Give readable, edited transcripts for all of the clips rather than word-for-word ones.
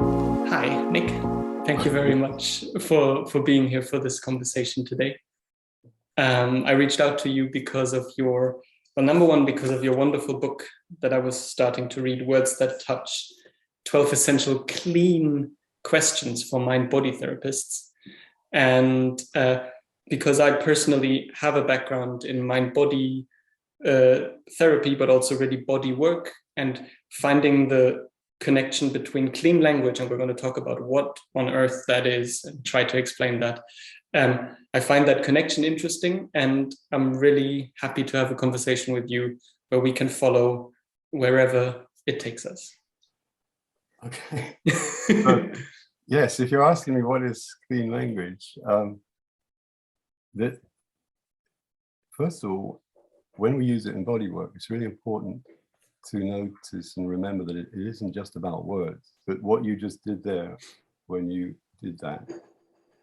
Hi, Nick. Thank you very much for being here for this conversation today. I reached out to you because of your, well, number one, because of your wonderful book that I was starting to read, Words That Touch, 12 Essential Clean Questions for Mind-Body Therapists. And because I personally have a background in mind-body therapy, but also really body work, and finding the connection between clean language, and we're going to talk about what on earth that is and try to explain that. I find that connection interesting, and I'm really happy to have a conversation with you where we can follow wherever it takes us. Okay. Yes, if you're asking me what is clean language, that first of all, when we use it in bodywork, it's really important to notice and remember that it isn't just about words, but what you just did there when you did that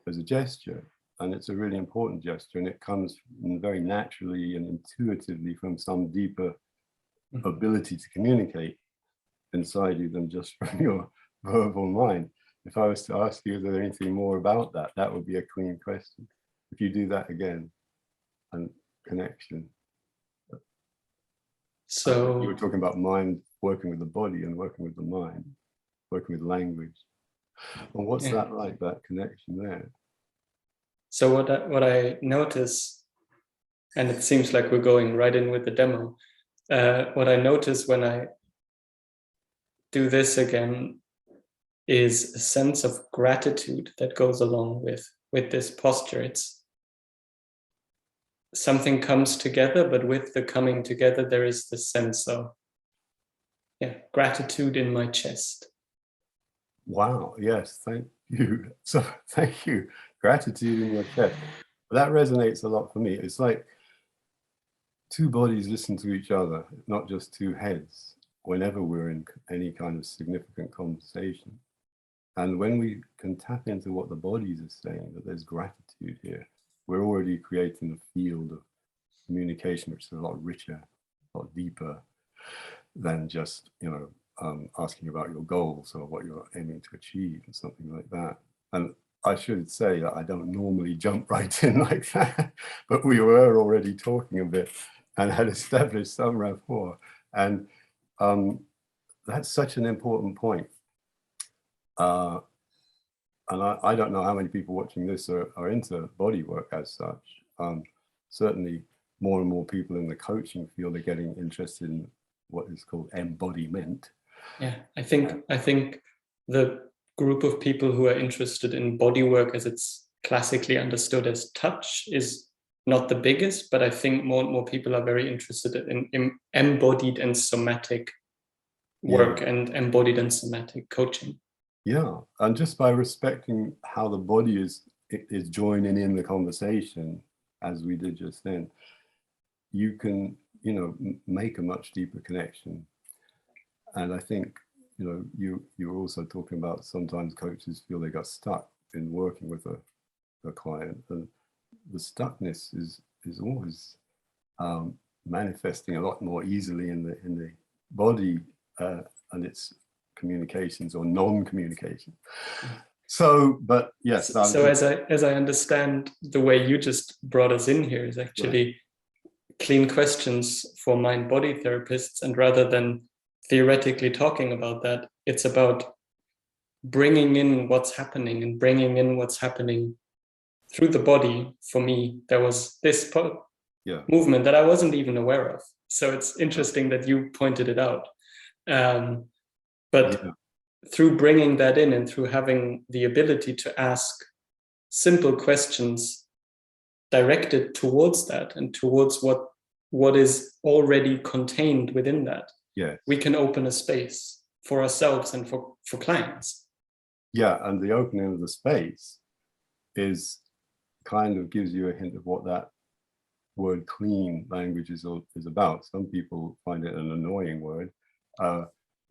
as a gesture, and it's a really important gesture, and it comes very naturally and intuitively from some deeper ability to communicate inside you than just from your verbal mind. If I was to ask you, is there anything more about that? That would be a clean question. If you do that again, and connection. So you were talking about mind working with the body and working with the mind, working with language. And what's that like, that connection there? So what I notice, and it seems like we're going right in with the demo, what I notice when I do this again is a sense of gratitude that goes along with this posture. It's something comes together, but with the coming together, there is this sense of gratitude in my chest. Wow, yes, thank you. So thank you. Gratitude in your chest. That resonates a lot for me. It's like two bodies listen to each other, not just two heads, whenever we're in any kind of significant conversation. And when we can tap into what the bodies are saying, that there's gratitude here, we're already creating a field of communication which is a lot richer, a lot deeper than just, asking about your goals or what you're aiming to achieve or something like that. And I should say that I don't normally jump right in like that, but we were already talking a bit and had established some rapport. And that's such an important point. And I don't know how many people watching this are into bodywork as such. Certainly more and more people in the coaching field are getting interested in what is called embodiment. Yeah, I think the group of people who are interested in bodywork as it's classically understood as touch is not the biggest, but I think more and more people are very interested in embodied and somatic work and embodied and somatic coaching. Yeah, and just by respecting how the body is joining in the conversation, as we did just then, you can, make a much deeper connection. And I think, you were also talking about sometimes coaches feel they got stuck in working with a client, and the stuckness is always manifesting a lot more easily in the body and its communications or non-communication. So, but yes. So as I understand, the way you just brought us in here is actually clean questions for mind-body therapists, and rather than theoretically talking about that, it's about bringing in what's happening and bringing in what's happening through the body. For me, there was this movement that I wasn't even aware of. So it's interesting that you pointed it out. But through bringing that in and through having the ability to ask simple questions directed towards that and towards what is already contained within that, we can open a space for ourselves and for clients. Yeah, and the opening of the space is kind of gives you a hint of what that word clean language is about. Some people find it an annoying word,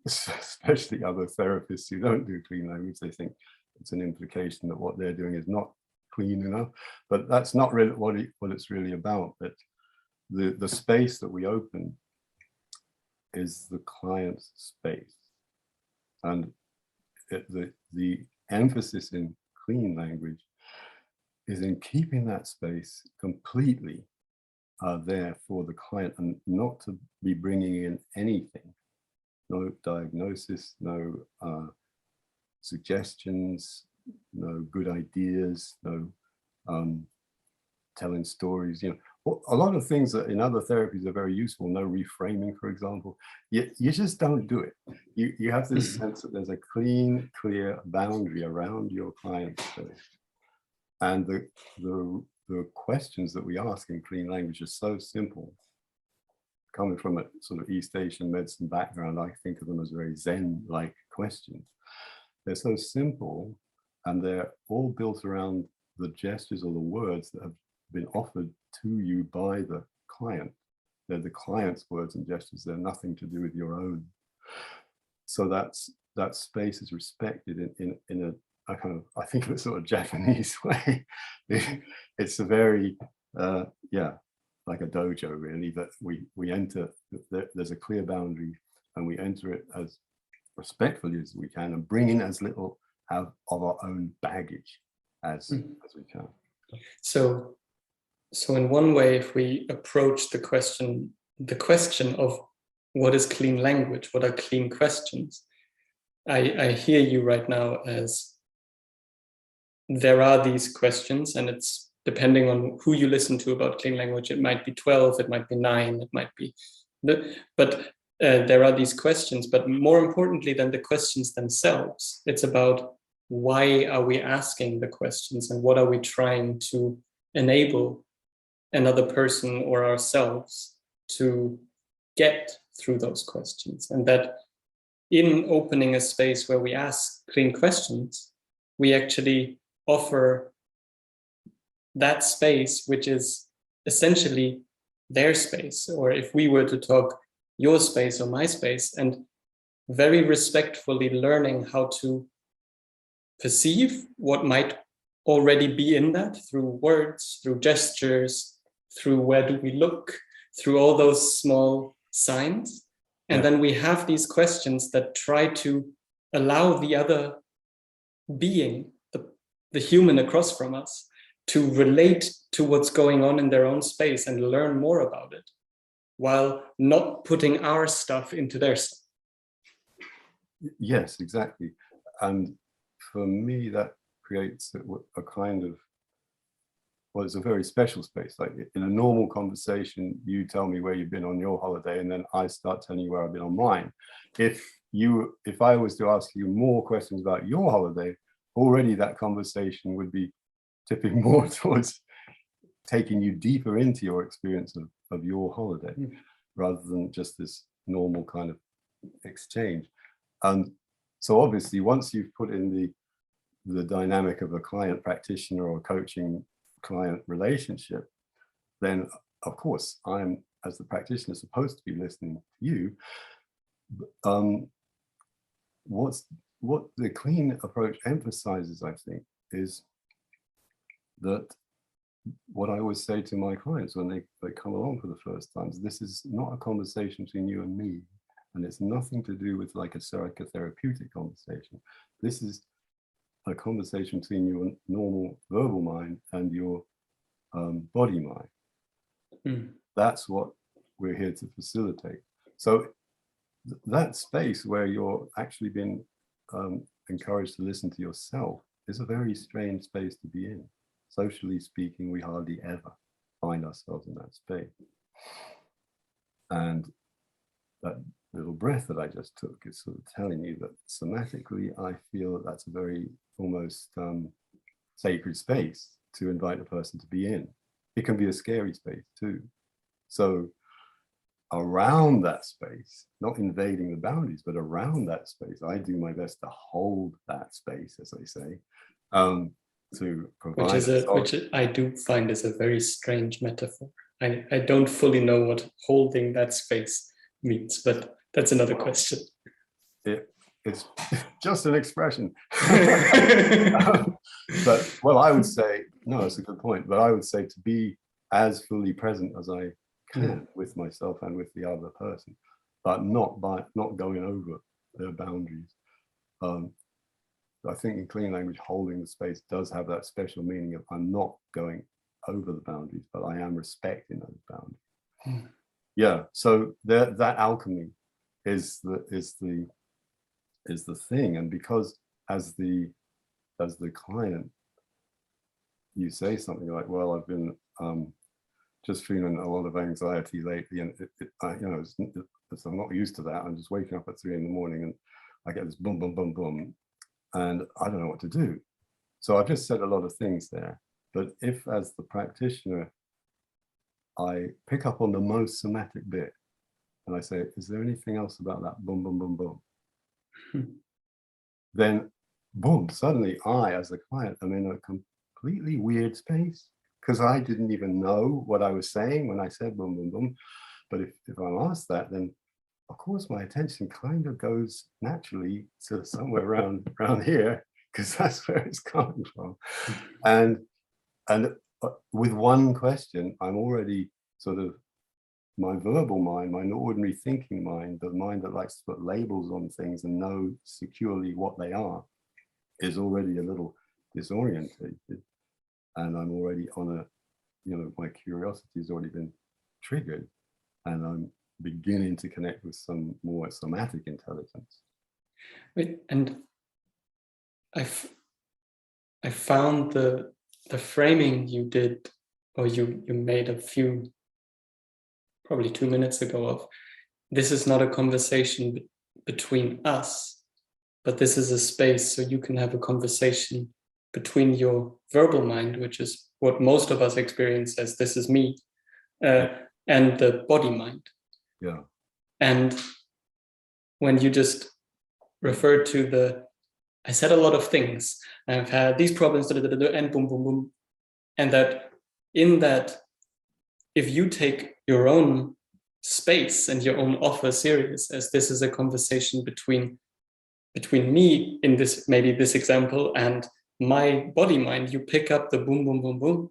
especially other therapists who don't do clean language. They think it's an implication that what they're doing is not clean enough, but that's not really what it's really about. That the space that we open is the client's space, and the emphasis in clean language is in keeping that space completely there for the client, and not to be bringing in anything, no diagnosis, no suggestions, no good ideas, no telling stories. A lot of things that in other therapies are very useful, no reframing, for example. You just don't do it. You have this sense that there's a clean, clear boundary around your client's space. And the questions that we ask in clean language are so simple. Coming from a sort of East Asian medicine background, I think of them as very Zen-like questions. They're so simple, and they're all built around the gestures or the words that have been offered to you by the client. They're the client's words and gestures. They're nothing to do with your own. So that space is respected in a kind of, I think, of a sort of Japanese way. It's a very, like a dojo, really, that we enter, there's a clear boundary, and we enter it as respectfully as we can, and bring in as little of our own baggage as we can. So in one way, if we approach the question of what is clean language, what are clean questions, I hear you right now as there are these questions, and it's depending on who you listen to about clean language, it might be 12, it might be 9, it might be, but there are these questions. But more importantly than the questions themselves, it's about why are we asking the questions, and what are we trying to enable another person or ourselves to get through those questions. And that in opening a space where we ask clean questions, we actually offer that space, which is essentially their space, or if we were to talk, your space or my space, and very respectfully learning how to perceive what might already be in that through words, through gestures, through where do we look, through all those small signs. And then we have these questions that try to allow the other being, the human across from us, to relate to what's going on in their own space and learn more about it, while not putting our stuff into their stuff. Yes, exactly. And for me, that creates a kind of, well, it's a very special space. Like in a normal conversation, you tell me where you've been on your holiday, and then I start telling you where I've been on mine. If I was to ask you more questions about your holiday, already that conversation would be tipping more towards taking you deeper into your experience of your holiday, rather than just this normal kind of exchange. And so obviously, once you've put in the dynamic of a client practitioner or coaching client relationship, then of course I'm, as the practitioner, supposed to be listening to you. What the clean approach emphasizes, I think, is that what I always say to my clients when they come along for the first time is, this is not a conversation between you and me, and it's nothing to do with like a psychotherapeutic conversation. This is a conversation between your normal verbal mind and your body mind. That's what we're here to facilitate. So that space where you're actually being encouraged to listen to yourself is a very strange space to be in. Socially speaking, we hardly ever find ourselves in that space. And that little breath that I just took is sort of telling you that somatically, I feel that that's a very almost sacred space to invite a person to be in. It can be a scary space too. So around that space, not invading the boundaries, but around that space, I do my best to hold that space, as they say, to provide. Which I do find is a very strange metaphor. I don't fully know what holding that space means, but that's another question. It's just an expression. But, well, I would say, no, it's a good point, but I would say to be as fully present as I can with myself and with the other person, but not going over their boundaries. I think in clean language, holding the space does have that special meaning of I'm not going over the boundaries, but I am respecting those boundaries. Yeah, so that alchemy is the thing, and because as the client, you say something like, well, I've been just feeling a lot of anxiety lately, and I'm not used to that. I'm just waking up at 3 in the morning and I get this boom, boom, boom, boom, and I don't know what to do. So I've just said a lot of things there. But if, as the practitioner, I pick up on the most somatic bit and I say, is there anything else about that boom, boom, boom, boom? Then, boom, suddenly I, as the client, am in a completely weird space because I didn't even know what I was saying when I said boom, boom, boom. But if I'm asked that, then of course my attention kind of goes naturally to somewhere around here, because that's where it's coming from. And with one question, I'm already sort of, my verbal mind, my ordinary thinking mind, the mind that likes to put labels on things and know securely what they are, is already a little disorientated. And I'm already on a, my curiosity has already been triggered, and I'm beginning to connect with some more somatic intelligence. Wait, and I found the framing you did, or you made a few, probably 2 minutes ago, of this is not a conversation between us, but this is a space so you can have a conversation between your verbal mind, which is what most of us experience as this is me, and the body mind. Yeah. And when you just referred to I said a lot of things, I've had these problems, and boom, boom, boom. And that in that, if you take your own space and your own offer serious, as this is a conversation between me in this, maybe this example, and my body mind, you pick up the boom, boom, boom, boom.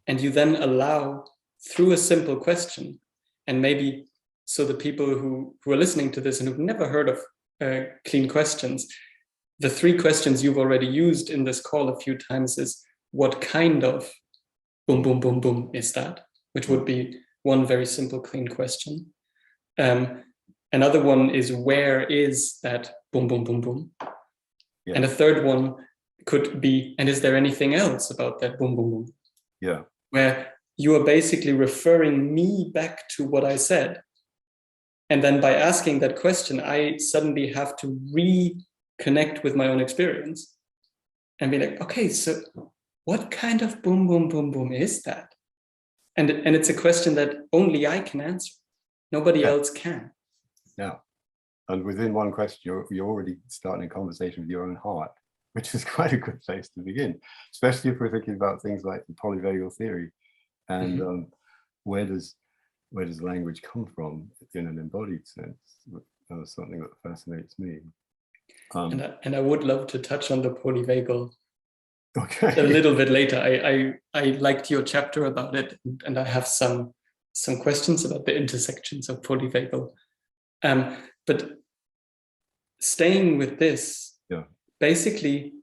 And you then allow, through a simple question, and maybe so the people who are listening to this and who've never heard of clean questions, the 3 questions you've already used in this call a few times is, what kind of boom, boom, boom, boom is that? Which would be one very simple clean question. Another one is, where is that boom, boom, boom, boom? Yeah. And a third one could be, and is there anything else about that boom, boom, boom? Yeah. Where you are basically referring me back to what I said. And then by asking that question, I suddenly have to reconnect with my own experience and be like, okay, so what kind of boom, boom, boom, boom is that? And it's a question that only I can answer. Nobody else can. Yeah. And within one question, you're already starting a conversation with your own heart, which is quite a good place to begin, especially if we're thinking about things like the polyvagal theory and where does language come from in an embodied sense? Something that fascinates me. And I would love to touch on the polyvagal a little bit later. I liked your chapter about it, and I have some questions about the intersections of polyvagal. But staying with this, basically,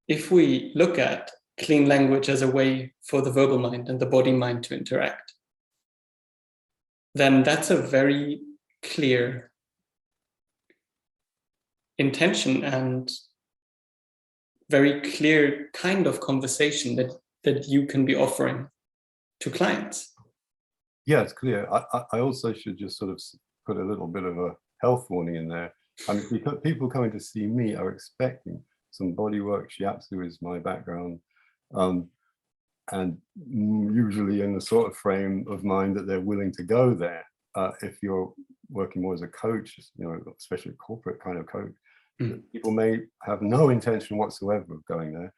if we look at clean language as a way for the verbal mind and the body mind to interact, then that's a very clear intention and very clear kind of conversation that you can be offering to clients. Yeah, it's clear. I also should just sort of put a little bit of a health warning in there. I mean, because people coming to see me are expecting some bodywork. Shiatsu is my background. And usually in the sort of frame of mind that they're willing to go there. If you're working more as a coach, especially a corporate kind of coach, people may have no intention whatsoever of going there.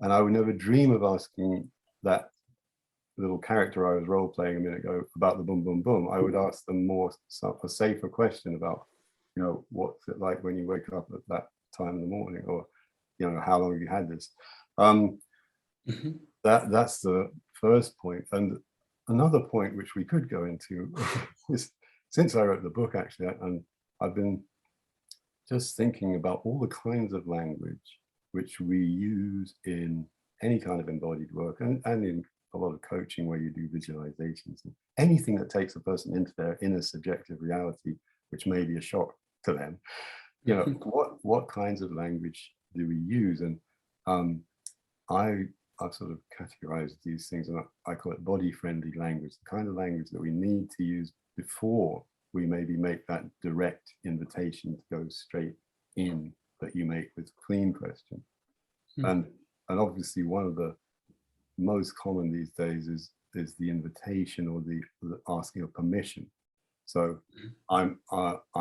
And I would never dream of asking that little character I was role playing a minute ago about the boom, boom, boom. I would ask them a safer question about, what's it like when you wake up at that time in the morning, or, how long have you had this? That's the first point. And another point which we could go into is, since I wrote the book, actually, and I've been just thinking about all the kinds of language which we use in any kind of embodied work, and in a lot of coaching where you do visualizations, and anything that takes a person into their inner subjective reality, which may be a shock to them. You know, what kinds of language do we use? And I've sort of categorized these things, and I call it body-friendly language, the kind of language that we need to use before we maybe make that direct invitation to go straight in that you make with clean question. And obviously one of the most common these days is the invitation, or the asking of permission. So I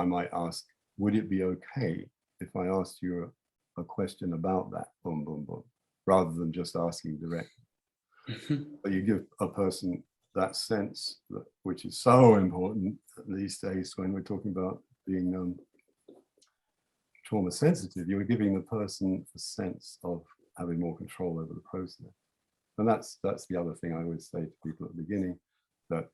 might ask, would it be okay if I asked you a question about that, boom, boom, boom, rather than just asking directly. But you give a person that sense, which is so important these days when we're talking about being trauma sensitive. You're giving the person a sense of having more control over the process. And that's the other thing I always say to people at the beginning, that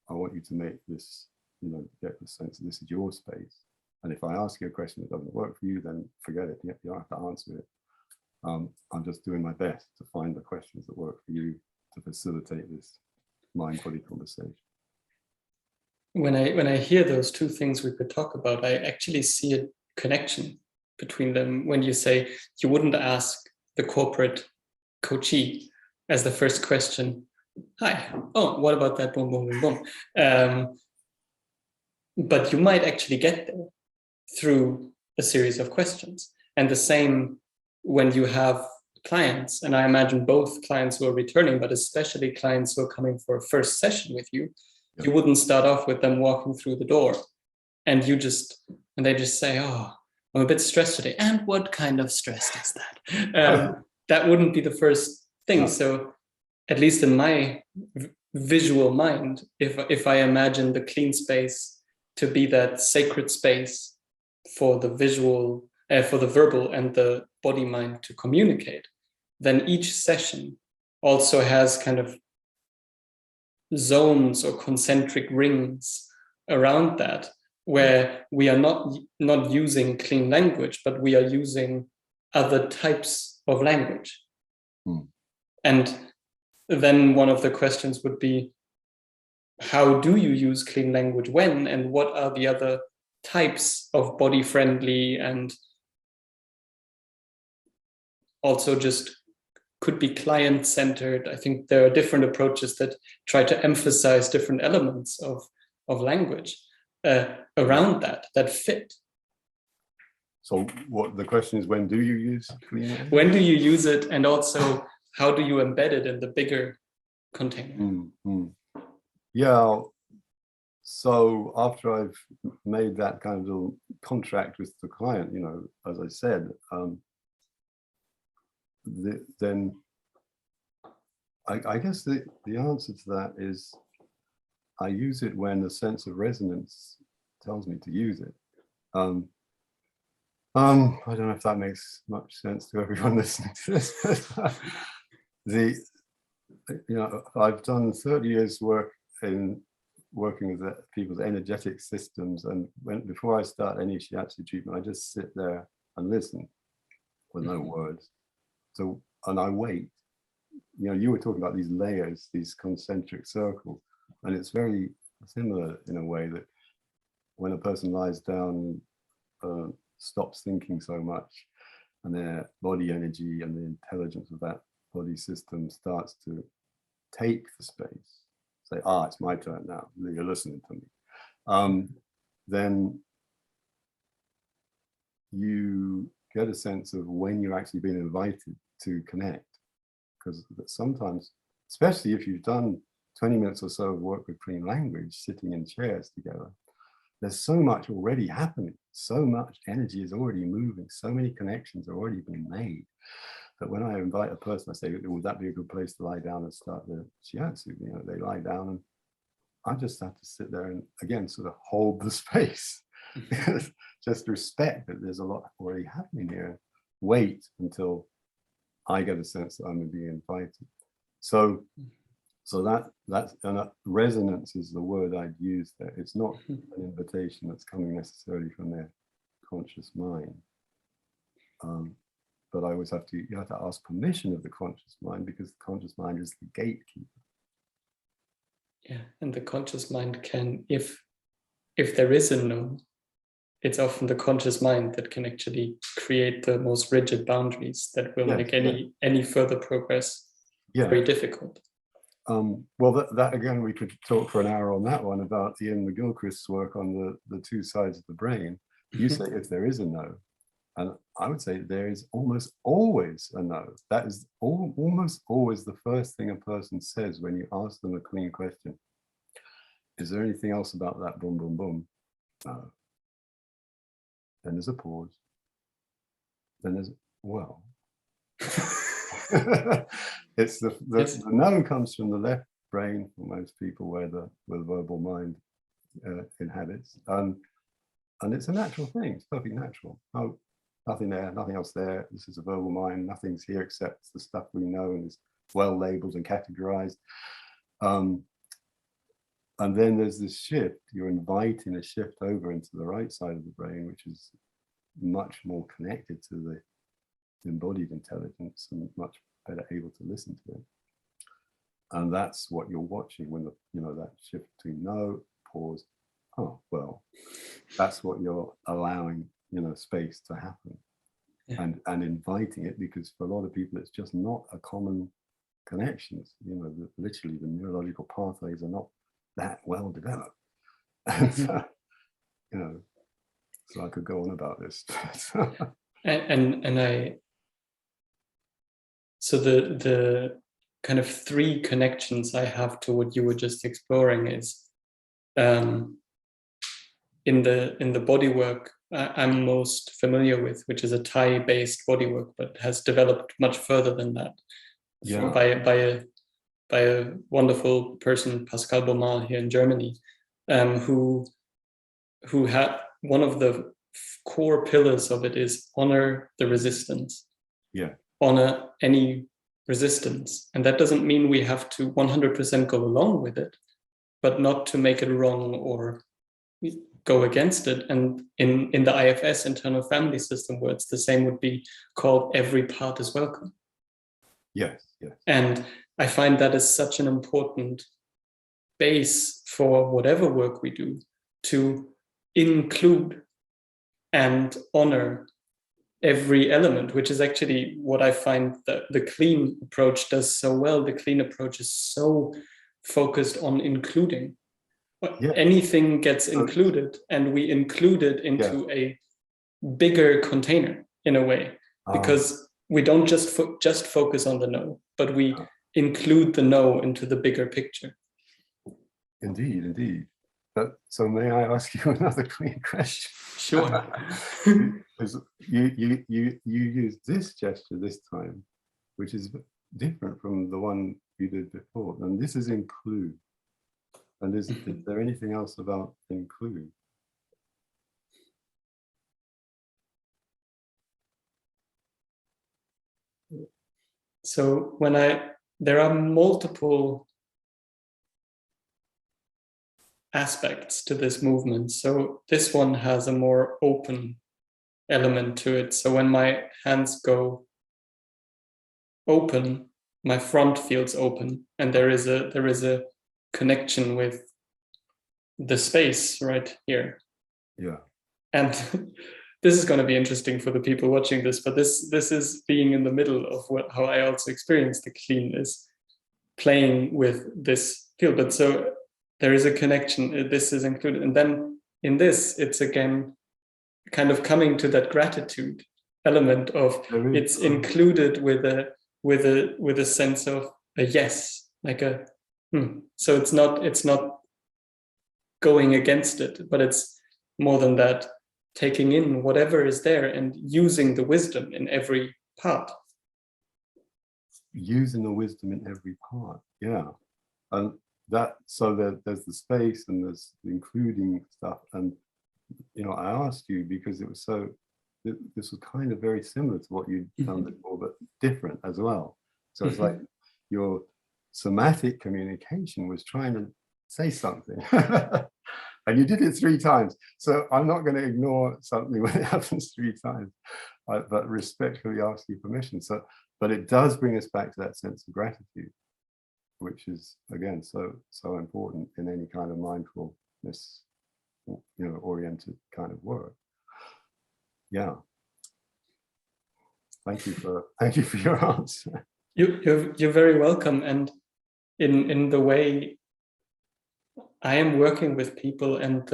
I want you to make this, you know, get the sense that this is your space. And if I ask you a question that doesn't work for you, then forget it. You don't have to answer it. I'm just doing my best to find the questions that work for you to facilitate this mind-body conversation. When I hear those two things we could talk about, I actually see a connection between them. When you say you wouldn't ask the corporate coachee as the first question, hi, oh, what about that, boom, boom, boom, boom. But you might actually get there through a series of questions. And the same when you have clients, and I imagine both clients who are returning, but especially clients who are coming for a first session with you, you wouldn't start off with them walking through the door and they just say, oh, I'm a bit stressed today. And what kind of stress is that? That wouldn't be the first thing. So at least in my visual mind, if I imagine the clean space to be that sacred space for the visual, for the verbal and the body mind to communicate, then each session also has kind of zones or concentric rings around that, where we are not using clean language, but we are using other types of language. And then one of the questions would be, how do you use clean language when, and what are the other types of body-friendly and also just could be client-centered? I think there are different approaches that try to emphasize different elements of language around that fit. So what the question is, when do you use clean language? When do you use it, and also how do you embed it in the bigger container? Yeah, so after I've made that kind of little contract with the client, you know, as I said, then I guess the answer to that is I use it when the sense of resonance tells me to use it. I don't know if that makes much sense to everyone listening to this. You know, I've done 30 years work in working with people's energetic systems, and before I start any shiatsu treatment, I just sit there and listen with no words. So, and I wait. You know, you were talking about these layers, these concentric circles, and it's very similar in a way that when a person lies down, stops thinking so much, and their body energy and the intelligence of that body system starts to take the space, say, it's my turn now, you're listening to me, then you get a sense of when you're actually being invited to connect. Because sometimes, especially if you've done 20 minutes or so of work with clean language, sitting in chairs together, there's so much already happening, so much energy is already moving, so many connections are already being made, that when I invite a person, I say, would that be a good place to lie down and start the shiatsu? You know, they lie down and I just have to sit there and, again, sort of hold the space. Just respect that there's a lot already happening here. Wait until I get a sense that I'm being invited. So that resonance is the word I'd use there. It's not an invitation that's coming necessarily from their conscious mind. But I always you have to ask permission of the conscious mind, because the conscious mind is the gatekeeper. Yeah, and the conscious mind can, if there is a no, it's often the conscious mind that can actually create the most rigid boundaries that will make any further progress very difficult. Well, that again, we could talk for an hour on that one, about Ian McGilchrist's work on the two sides of the brain. You say if there is a no, and I would say there is almost always a no. That is almost always the first thing a person says when you ask them a clean question. Is there anything else about that? Boom, boom, boom. No. Then there's a pause. Then there's, well. It's the no comes from the left brain for most people, where the verbal mind inhabits, and it's a natural thing. It's perfectly natural. Oh, nothing there, nothing else there. This is a verbal mind. Nothing's here except the stuff we know and is well labeled and categorized. And then there's this shift. You're inviting a shift over into the right side of the brain, which is much more connected to the embodied intelligence and much better able to listen to it. And that's what you're watching when that shift between no, pause, oh, well, that's what you're allowing, space to happen. Yeah. And inviting it, because for a lot of people it's just not a common connection. Literally the neurological pathways are not that well developed. And so I could go on about this. So the kind of three connections I have to what you were just exploring is in the bodywork I'm most familiar with, which is a Thai-based bodywork, but has developed much further than that. By a wonderful person, Pascal Beaumont, here in Germany, who had one of the core pillars of it is honor the resistance. Yeah. Honor any resistance. And that doesn't mean we have to 100% go along with it, but not to make it wrong or go against it. And in the IFS, internal family system, where it's the same, would be called every part is welcome. Yes. And I find that is such an important base for whatever work we do, to include and honor every element, which is actually what I find that the clean approach does so well. The clean approach is so focused on including. Anything gets included, and we include it into a bigger container in a way, because we don't just focus on the no, but we include the no into the bigger picture. Indeed. So may I ask you another clean question? Sure. Because you used this gesture this time, which is different from the one you did before, and this is include. And is there anything else about include? So there are multiple aspects to this movement. So this one has a more open element to it. So when my hands go open, my front feels open, and there is a connection with the space right here. Yeah. And this is going to be interesting for the people watching this, but this is being in the middle of how I also experience the clean, is playing with this field. But so there is a connection, this is included. And then in this, it's again kind of coming to that gratitude element of it's included with a sense of a yes, like a so it's not going against it, but it's more than that, taking in whatever is there and using the wisdom in every part. Using the wisdom in every part, yeah. And that, so there's the space and there's the including stuff. And I asked you because it was this was kind of very similar to what you'd done before, but different as well. So it's like your somatic communication was trying to say something. And you did it 3 times. So I'm not going to ignore something when it happens 3 times, but respectfully ask you permission. So, but it does bring us back to that sense of gratitude, which is, again, so important in any kind of mindfulness, oriented kind of work. Yeah. Thank you for your answer. You're very welcome. And in the way I am working with people, and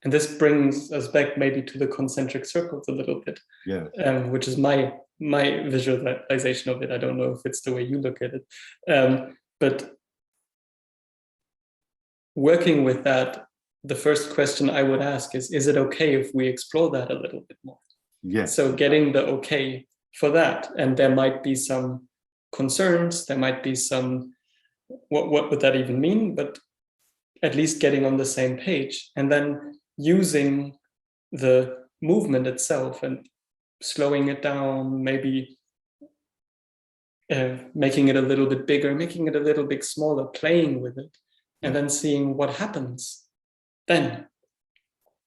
this brings us back maybe to the concentric circles a little bit. Yeah. Which is my visualization of it. I don't know if it's the way you look at it, but working with that, the first question I would ask is it okay if we explore that a little bit more? Yes. So getting the okay for that, and there might be some concerns, there might be some, what would that even mean? But at least getting on the same page, and then using the movement itself and slowing it down, maybe making it a little bit bigger, making it a little bit smaller, playing with it, and then seeing what happens then.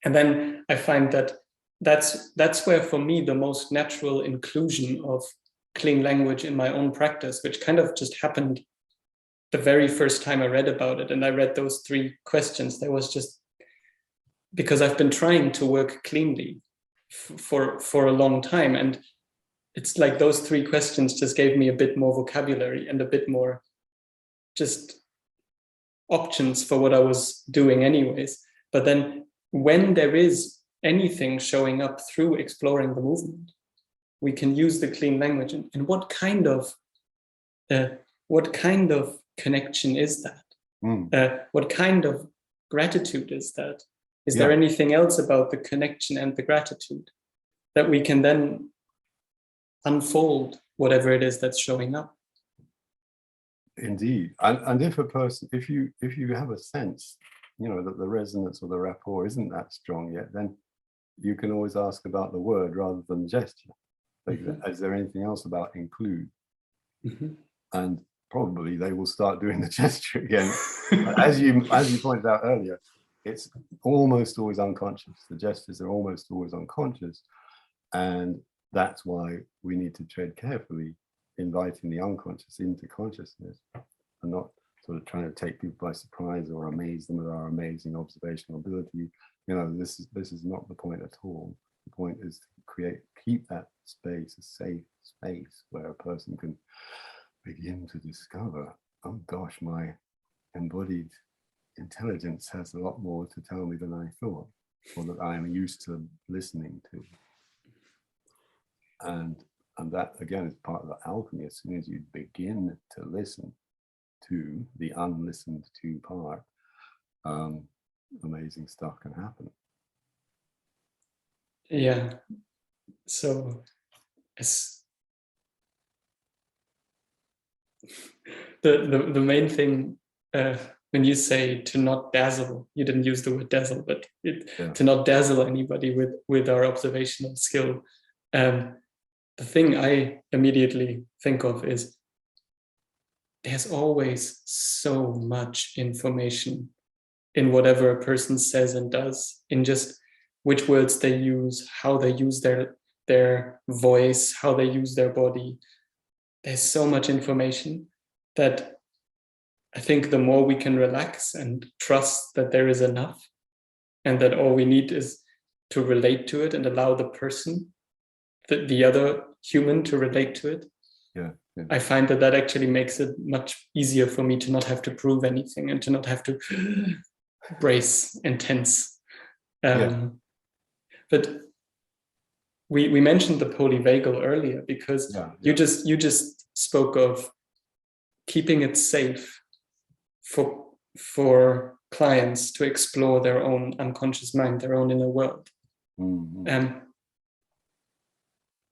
And then I find that that's where, for me, the most natural inclusion of clean language in my own practice, which kind of just happened the very first time I read about it. And I read those 3 questions. There was just, because I've been trying to work cleanly for a long time. And it's like those 3 questions just gave me a bit more vocabulary and a bit more just options for what I was doing anyways. But then when there is anything showing up through exploring the movement, we can use the clean language. And what kind of connection is that? What kind of gratitude is that? Is there anything else about the connection and the gratitude that we can then unfold whatever it is that's showing up? Indeed. And if a person, if you have a sense, that the resonance or the rapport isn't that strong yet, then you can always ask about the word rather than the gesture. Like, is there anything else about include? And probably they will start doing the gesture again. as you pointed out earlier, it's almost always unconscious. The gestures are almost always unconscious, and that's why we need to tread carefully, inviting the unconscious into consciousness, and not sort of trying to take people by surprise or amaze them with our amazing observational ability. This is not the point at all. The point is to keep that space, a safe space where a person can begin to discover, oh gosh, my embodied intelligence has a lot more to tell me than I thought, or that I am used to listening to. And that, again, is part of the alchemy. As soon as you begin to listen to the unlistened to part, amazing stuff can happen. Yeah. So the main thing, when you say to not dazzle, you didn't use the word dazzle, but to not dazzle anybody with our observational skill. The thing I immediately think of is there's always so much information in whatever a person says and does, in just which words they use, how they use their voice, how they use their body. There's so much information that I think the more we can relax and trust that there is enough, and that all we need is to relate to it and allow the person, the other human, to relate to it. I find that actually makes it much easier for me to not have to prove anything and to not have to brace and tense. But we mentioned the polyvagal earlier because you just spoke of keeping it safe for clients to explore their own unconscious mind, their own inner world.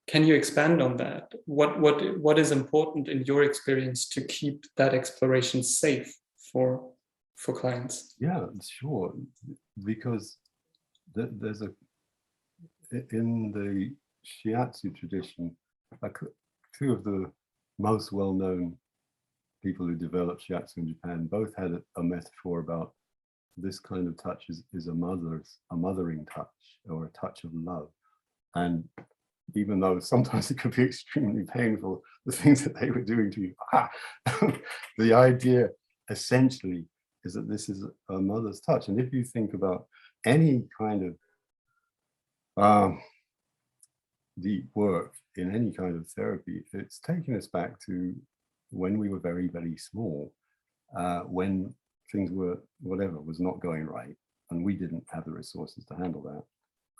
Can you expand on that? What is important in your experience to keep that exploration safe for clients? Yeah, sure. Because there's in the shiatsu tradition, like 2 of the most well-known people who developed shiatsu in Japan both had a metaphor about this kind of touch is a mothering touch, or a touch of love. And even though sometimes it could be extremely painful, the things that they were doing to you, the idea essentially is that this is a mother's touch. And if you think about any kind of deep work in any kind of therapy, it's taking us back to when we were very, very small, when things were, whatever was not going right, and we didn't have the resources to handle that.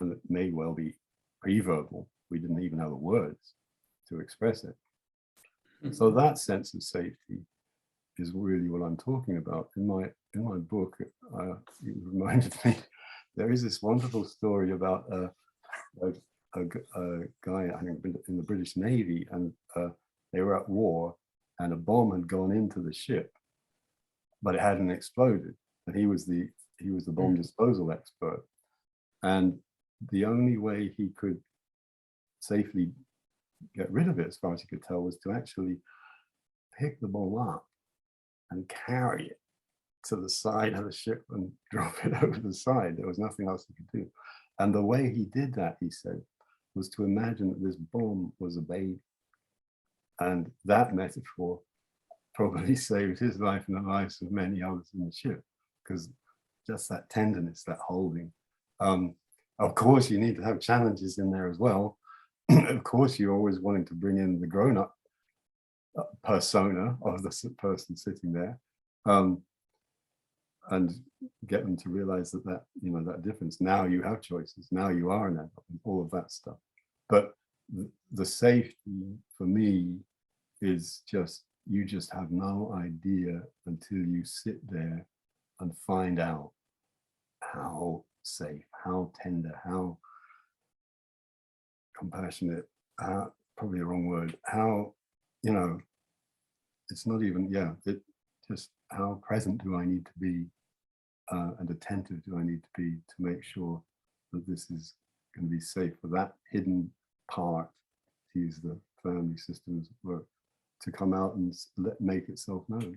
And it may well be pre-verbal. We didn't even have the words to express it. So that sense of safety is really what I'm talking about. In my book, it reminded me, there is this wonderful story about a guy, I think, in the British Navy, and they were at war, and a bomb had gone into the ship, but it hadn't exploded, and he was the bomb disposal expert, and the only way he could safely get rid of it, as far as he could tell, was to actually pick the bomb up and carry it to the side of the ship and drop it over the side. There was nothing else he could do. And the way he did that, he said, was to imagine that this bomb was a baby. And that metaphor probably saved his life and the lives of many others in the ship, because just that tenderness, that holding. Of course, you need to have challenges in there as well. Of course, you're always wanting to bring in the grown-up persona of the person sitting there, and get them to realize that that difference. Now you have choices. Now you are an adult, and all of that stuff. But the safety for me is just, you just have no idea until you sit there and find out how safe, how tender, how compassionate, probably the wrong word, how, it's not even, just how present do I need to be, and attentive do I need to be to make sure that this is going to be safe for that hidden part, to use the family systems work, to come out and make itself known.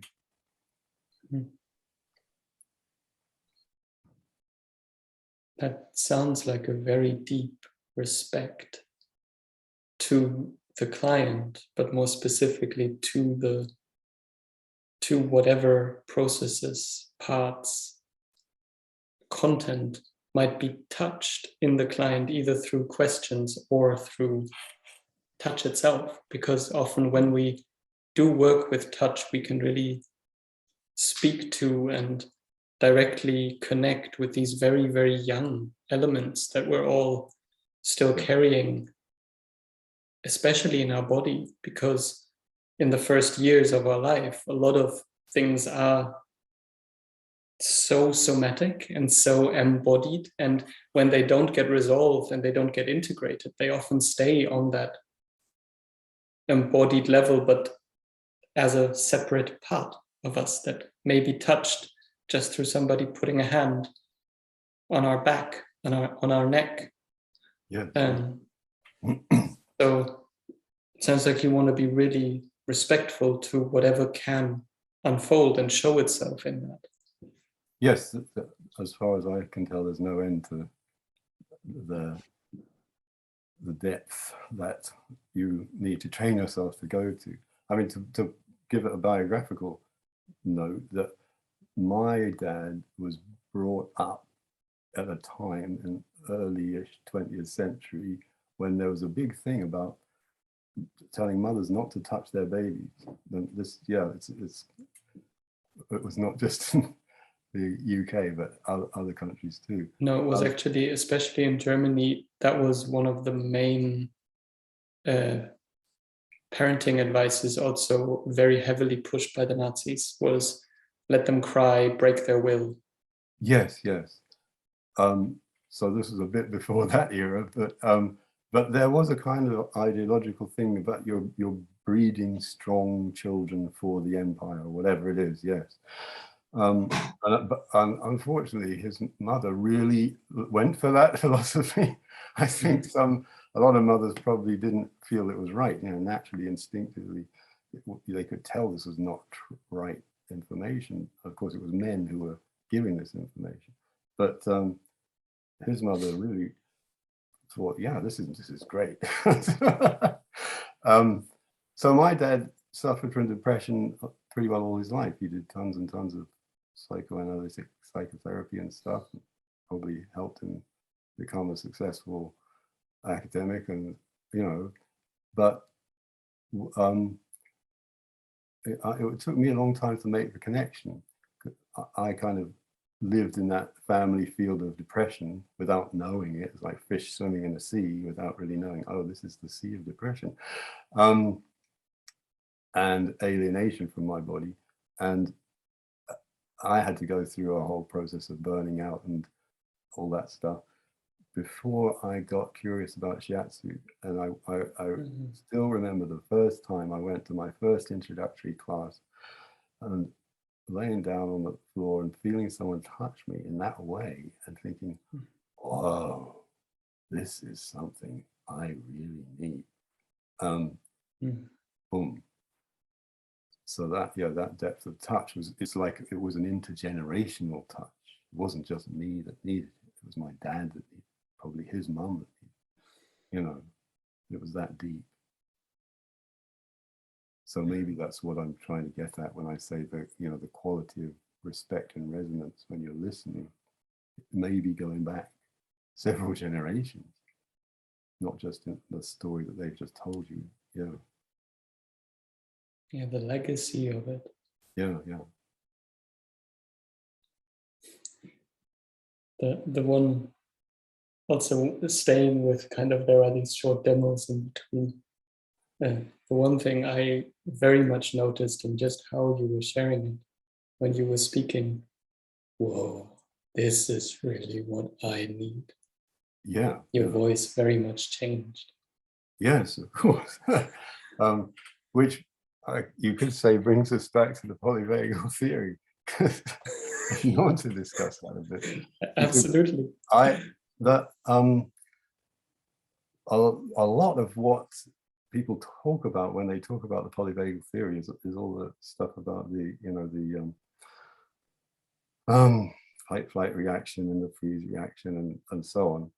That sounds like a very deep respect to the client, but more specifically to whatever processes, parts, content might be touched in the client, either through questions or through touch itself. Because often when we do work with touch, we can really speak to and directly connect with these very, very young elements that we're all still carrying, especially in our body, because in the first years of our life, a lot of things are so somatic and so embodied, and when they don't get resolved and they don't get integrated, they often stay on that embodied level, but as a separate part of us that may be touched just through somebody putting a hand on our back, on our neck. Yeah. So it sounds like you want to be really respectful to whatever can unfold and show itself in that. Yes, as far as I can tell, there's no end to the depth that you need to train yourself to go to. I mean, to give it a biographical note, that my dad was brought up at a time in early-ish 20th century when there was a big thing about telling mothers not to touch their babies. And this, it was not just in the UK, but other countries too. No, it was actually, especially in Germany, that was one of the main parenting advices, also very heavily pushed by the Nazis, was let them cry, break their will. Yes. So this was a bit before that era, but there was a kind of ideological thing about you're breeding strong children for the empire, or whatever it is. Yes. But unfortunately, his mother really went for that philosophy. I think a lot of mothers probably didn't feel it was right. Naturally, instinctively, they could tell this was not right information. Of course, it was men who were giving this information. But his mother really thought, yeah, this is great. So my dad suffered from depression pretty well all his life. He did tons and tons of psychoanalytic psychotherapy and stuff. Probably helped him become a successful academic, and but it took me a long time to make the connection. I kind of lived in that family field of depression without knowing it. It's like fish swimming in a sea without really knowing, oh, this is the sea of depression, and alienation from my body. And I had to go through a whole process of burning out and all that stuff before I got curious about shiatsu. And I still remember the first time I went to my first introductory class and laying down on the floor and feeling someone touch me in that way and thinking, oh, this is something I really need. Boom. So that depth of touch it's like it was an intergenerational touch. It wasn't just me that needed it. It was my dad that needed it, probably his mum that needed it. It was that deep. So maybe that's what I'm trying to get at when I say that, the quality of respect and resonance when you're listening, maybe going back several generations, not just in the story that they've just told you. Yeah, the legacy of it. Yeah. The one also staying with kind of, there are these short demos in between. The one thing I very much noticed in just how you were sharing it when you were speaking, whoa, this is really what I need. Yeah. Your voice very much changed. Yes, of course. Which you could say brings us back to the polyvagal theory. If you want to discuss that a bit. Absolutely. A lot of what people talk about when they talk about the polyvagal theory is all the stuff about the fight-flight reaction and the freeze reaction and so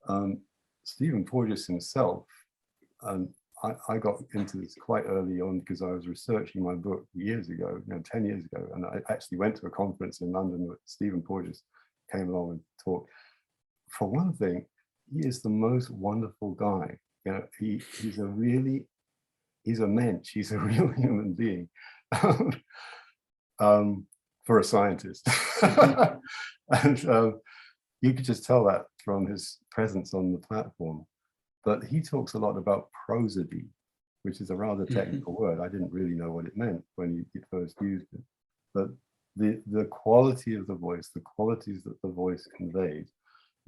on. Stephen Porges himself, I got into this quite early on because I was researching my book years ago, 10 years ago, and I actually went to a conference in London with Stephen Porges, came along and talked. For one thing, he is the most wonderful guy. He's a mensch. He's a real human being, for a scientist. And you could just tell that from his presence on the platform. But he talks a lot about prosody, which is a rather technical word. I didn't really know what it meant when he first used it. But the quality of the voice, the qualities that the voice conveys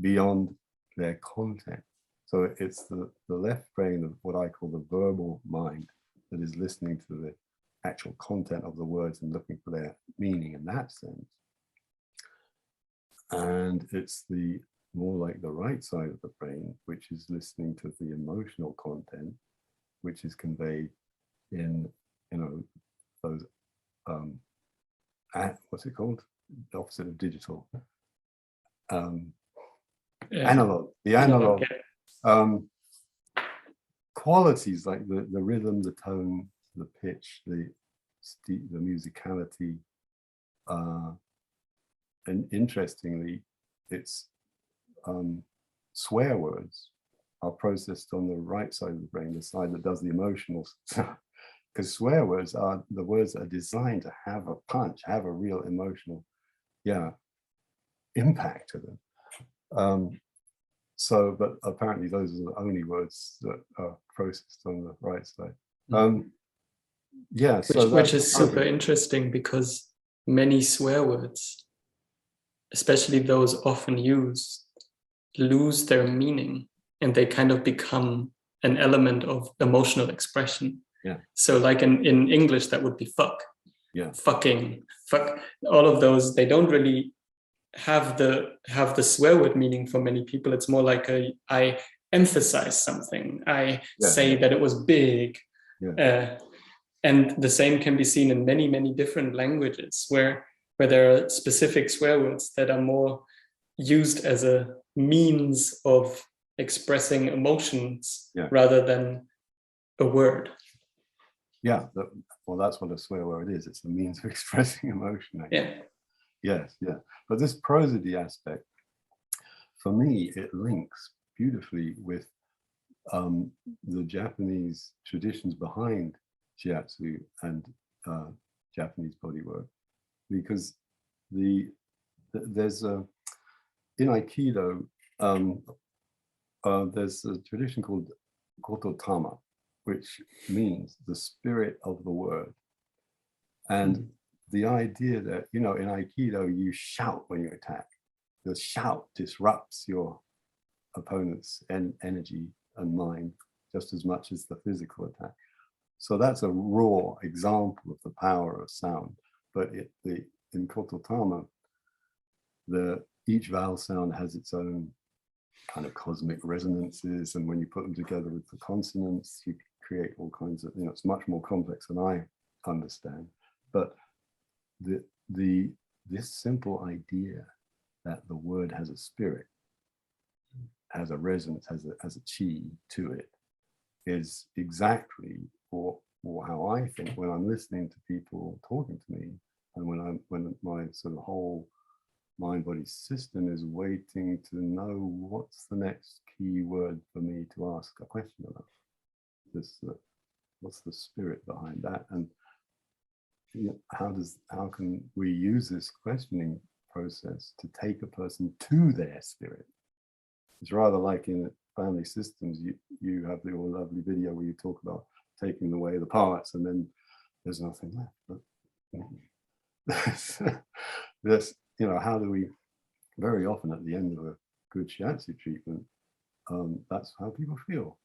beyond their content. So it's the left brain of what I call the verbal mind that is listening to the actual content of the words and looking for their meaning in that sense. And it's more like the right side of the brain, which is listening to the emotional content, which is conveyed in, those, what's it called? The opposite of digital. Analog. The analog qualities like the rhythm, the tone, the pitch, the musicality. And interestingly, it's swear words are processed on the right side of the brain, the side that does the emotional stuff. Because swear words are the words that are designed to have a punch, have a real emotional, impact to them. But apparently those are the only words that are processed on the right side. Which is super interesting, because many swear words, especially those often used, lose their meaning and they kind of become an element of emotional expression. Yeah. So like in English, that would be fuck. Yeah. Fucking, fuck, all of those, they don't really have the swear word meaning for many people. It's more like I emphasize something. I say that it was big. Yeah. And the same can be seen in many, many different languages, where where there are specific swear words that are more used as a means of expressing emotions rather than a word. Yeah, well, that's what a swear word is. It's the means of expressing emotion. Yeah. Yes, yeah. But this prosody aspect, for me, it links beautifully with the Japanese traditions behind shiatsu and Japanese bodywork, because there's a in Aikido there's a tradition called kototama, which means the spirit of the word. And the idea that, in Aikido, you shout when you attack. The shout disrupts your opponent's energy and mind just as much as the physical attack. So that's a raw example of the power of sound. But in kototama, each vowel sound has its own kind of cosmic resonances, and when you put them together with the consonants, you create all kinds of, it's much more complex than I understand. But this simple idea that the word has a spirit, has a resonance, has a chi to it, is exactly or how I think when I'm listening to people talking to me, and when my sort of whole mind-body system is waiting to know what's the next key word for me to ask a question about. What's the spirit behind that, and how can we use this questioning process to take a person to their spirit? It's rather like in family systems, you have your lovely video where you talk about taking away the parts and then there's nothing left. But this, how do we, very often at the end of a good shiatsu treatment, that's how people feel.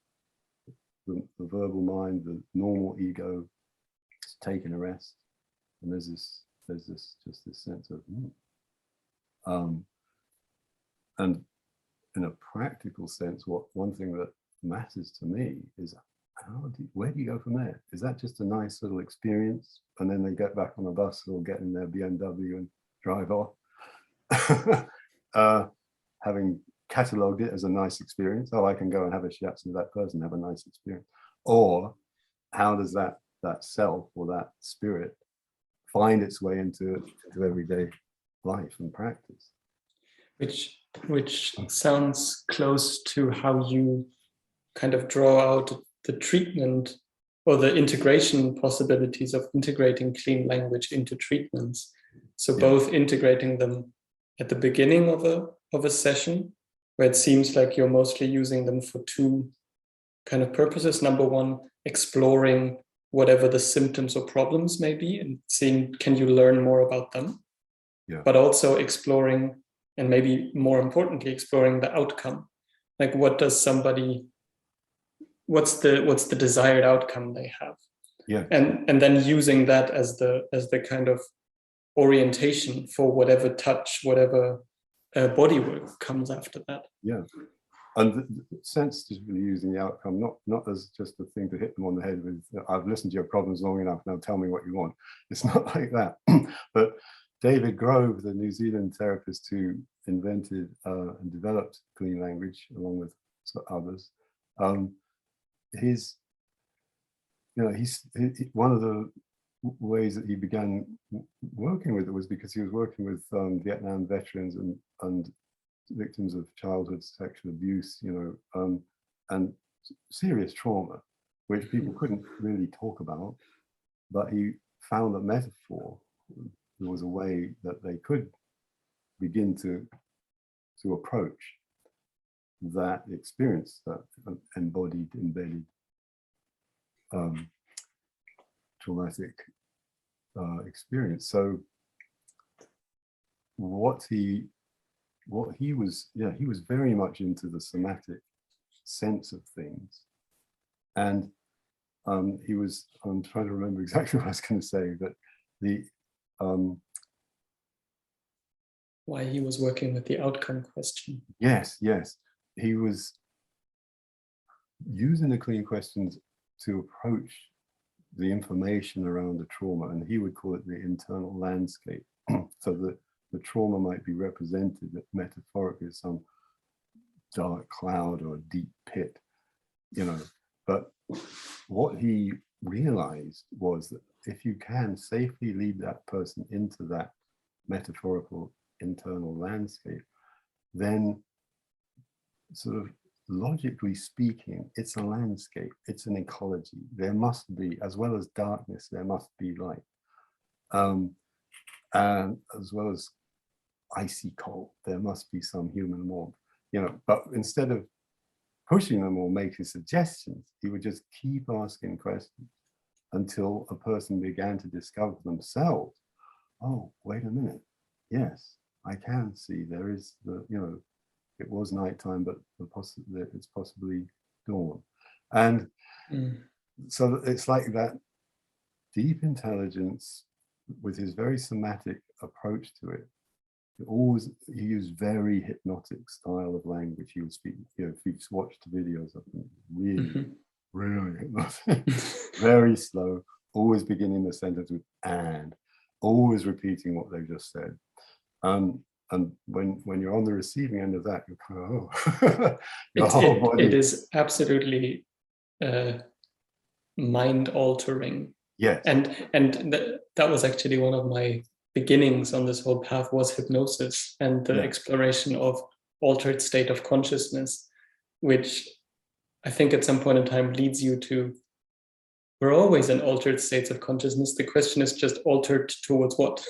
The verbal mind, the normal ego, is taking a rest, and there's just this sense of and in a practical sense, one thing that matters to me is where do you go from there? Is that just a nice little experience, and then they get back on the bus or get in their BMW and drive off, having catalogued it as a nice experience? Oh, I can go and have a shiatsu with that person, have a nice experience. Or how does that self or that spirit find its way into everyday life and practice? Which sounds close to how you kind of draw out the treatment or the integration possibilities of integrating clean language into treatments. So both integrating them at the beginning of a session, where it seems like you're mostly using them for two kind of purposes. Number one, exploring whatever the symptoms or problems may be and seeing, can you learn more about them? Yeah. But also exploring, and maybe more importantly, exploring the outcome. Like, what's the desired outcome they have? Yeah. And then using that as the kind of orientation for whatever touch, whatever body work comes after that. Yeah. And the sense is really using the outcome, not as just a thing to hit them on the head with, I've listened to your problems long enough, now tell me what you want. It's not like that. But David Grove, the New Zealand therapist who invented and developed clean language along with others, he's one of the ways that he began working with it was because he was working with Vietnam veterans and victims of childhood sexual abuse, and serious trauma, which people couldn't really talk about. But he found that metaphor, there was a way that they could begin to approach that experience, that embodied, embedded traumatic experience. So he was very much into the somatic sense of things, and I'm trying to remember exactly what I was going to say, but why he was working with the outcome question. Yes, he was using the clean questions to approach the information around the trauma, and he would call it the internal landscape So the trauma might be represented metaphorically as some dark cloud or a deep pit, you know. But what he realized was that if you can safely lead that person into that metaphorical internal landscape, then sort of logically speaking, it's a landscape, it's an ecology. There must be, as well as darkness, there must be light. And as well as icy cold, there must be some human warmth, you know. But instead of pushing them or making suggestions, he would just keep asking questions until a person began to discover themselves, oh, wait a minute, yes, I can see there is the, you know, it was nighttime, but it's possibly dawn. And so it's like that deep intelligence with his very somatic approach to it. He used very hypnotic style of language. He would speak, you know, if you've watched videos of him, really, really hypnotic, very slow, always beginning the sentence with "and," always repeating what they just said. And when you're on the receiving end of that, you're kind of, oh, your whole body. It is absolutely mind altering. Yes. And that was actually one of my beginnings on this whole path, was hypnosis and the exploration of altered state of consciousness, which I think at some point in time leads you to, we're always in altered states of consciousness. The question is just altered towards what?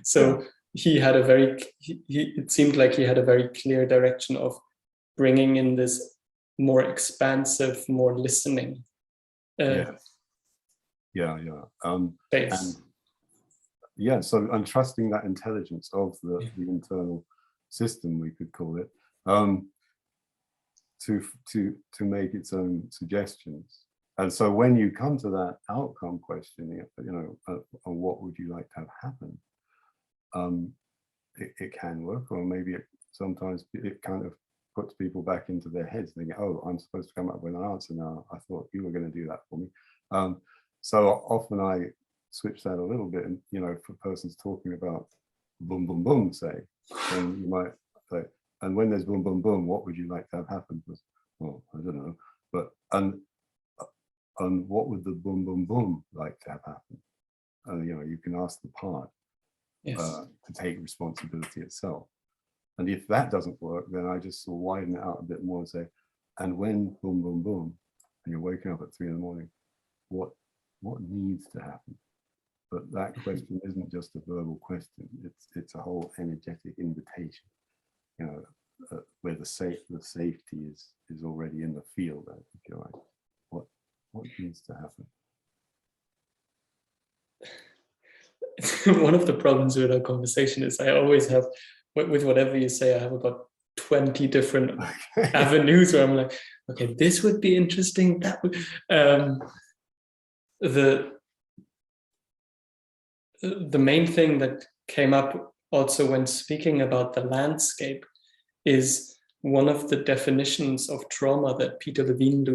So he had a very, it seemed like he had a very clear direction of bringing in this more expansive, more listening. Space. And so I'm trusting that intelligence of the internal system, we could call it, to make its own suggestions. And so when you come to that outcome question, you know, on what would you like to have happen, it can work, or maybe sometimes it kind of puts people back into their heads thinking, oh, I'm supposed to come up with an answer now. I thought you were going to do that for me. So often I switch that a little bit, and, you know, if a person's talking about boom, boom, boom, say, then you might say, and when there's boom, boom, boom, what would you like to have happen? Well, I don't know, but, and what would the boom, boom, boom like to have happen? And, you know, you can ask the part to take responsibility itself. And if that doesn't work, then I just sort of widen it out a bit more and say, and when boom, boom, boom, and you're waking up at 3 in the morning, what needs to happen? But that question isn't just a verbal question. It's a whole energetic invitation, you know, where the safety is already in the field, if you like. What needs to happen? One of the problems with our conversation is I always have, with whatever you say, I have about 20 different avenues where I'm like, okay, this would be interesting. That would, the main thing that came up also when speaking about the landscape is one of the definitions of trauma that Peter Levine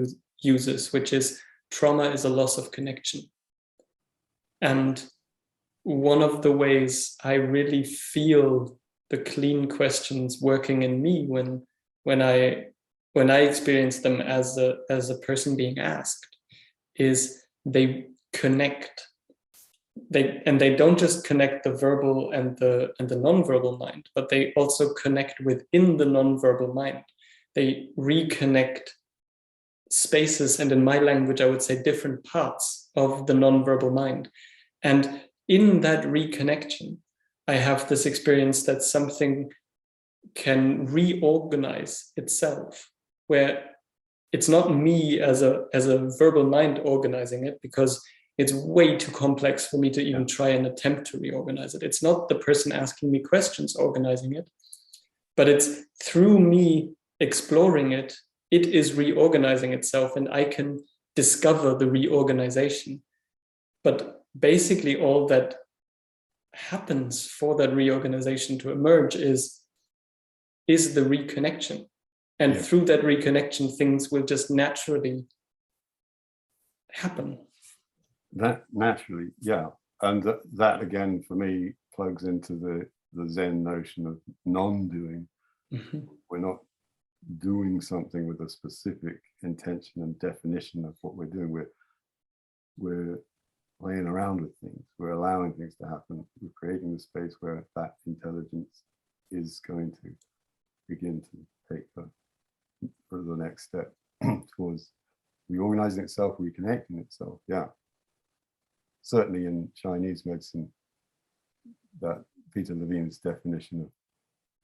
uses, which is trauma is a loss of connection. And one of the ways I really feel the clean questions working in me when I experience them as a person being asked is they connect. They don't just connect the verbal and the non-verbal mind, but they also connect within the non-verbal mind. They reconnect spaces, and in my language, I would say different parts of the non-verbal mind. And in that reconnection, I have this experience that something can reorganize itself, where it's not me as a verbal mind organizing it, because it's way too complex for me to even try and attempt to reorganize it. It's not the person asking me questions organizing it, but it's through me exploring it, it is reorganizing itself, and I can discover the reorganization. But basically all that happens for that reorganization to emerge is the reconnection. And through that reconnection, things will just naturally happen. That naturally, yeah. And that again, for me, plugs into the Zen notion of non-doing. We're not doing something with a specific intention and definition of what we're doing. We're playing around with things. We're allowing things to happen. We're creating the space where that intelligence is going to begin to take the next step towards reorganizing itself, reconnecting itself. Yeah. Certainly in Chinese medicine, that Peter Levine's definition of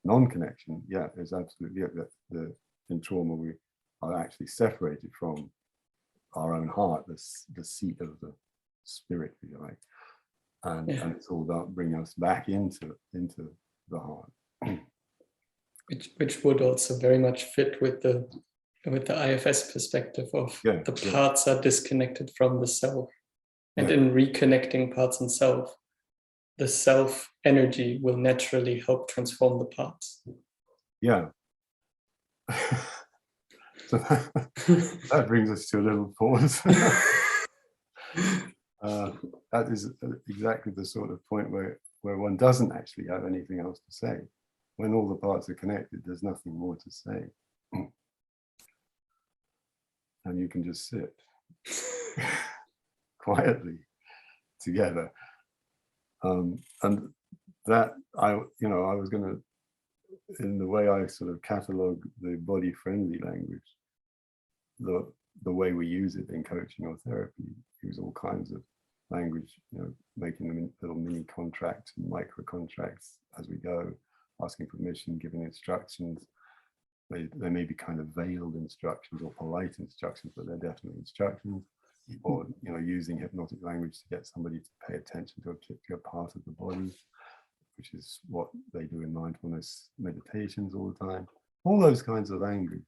non-connection, yeah, is absolutely it. That in trauma we are actually separated from our own heart, the seat of the spirit, if you like, and it's all about bringing us back into the heart, which would also very much fit with the IFS perspective of the parts are disconnected from the self, and in reconnecting parts and self, the self energy will naturally help transform the parts. Yeah. So that brings us to a little pause. That is exactly the sort of point where one doesn't actually have anything else to say. When all the parts are connected, there's nothing more to say. And you can just sit quietly together. And that I was going to, in the way I sort of catalog the body-friendly language, the way we use it in coaching or therapy, use all kinds of language, making them little mini contracts and micro contracts as we go, asking permission, giving instructions. They may be kind of veiled instructions or polite instructions, but they're definitely instructions. Or using hypnotic language to get somebody to pay attention to a particular part of the body, which is what they do in mindfulness meditations all the time. All those kinds of language,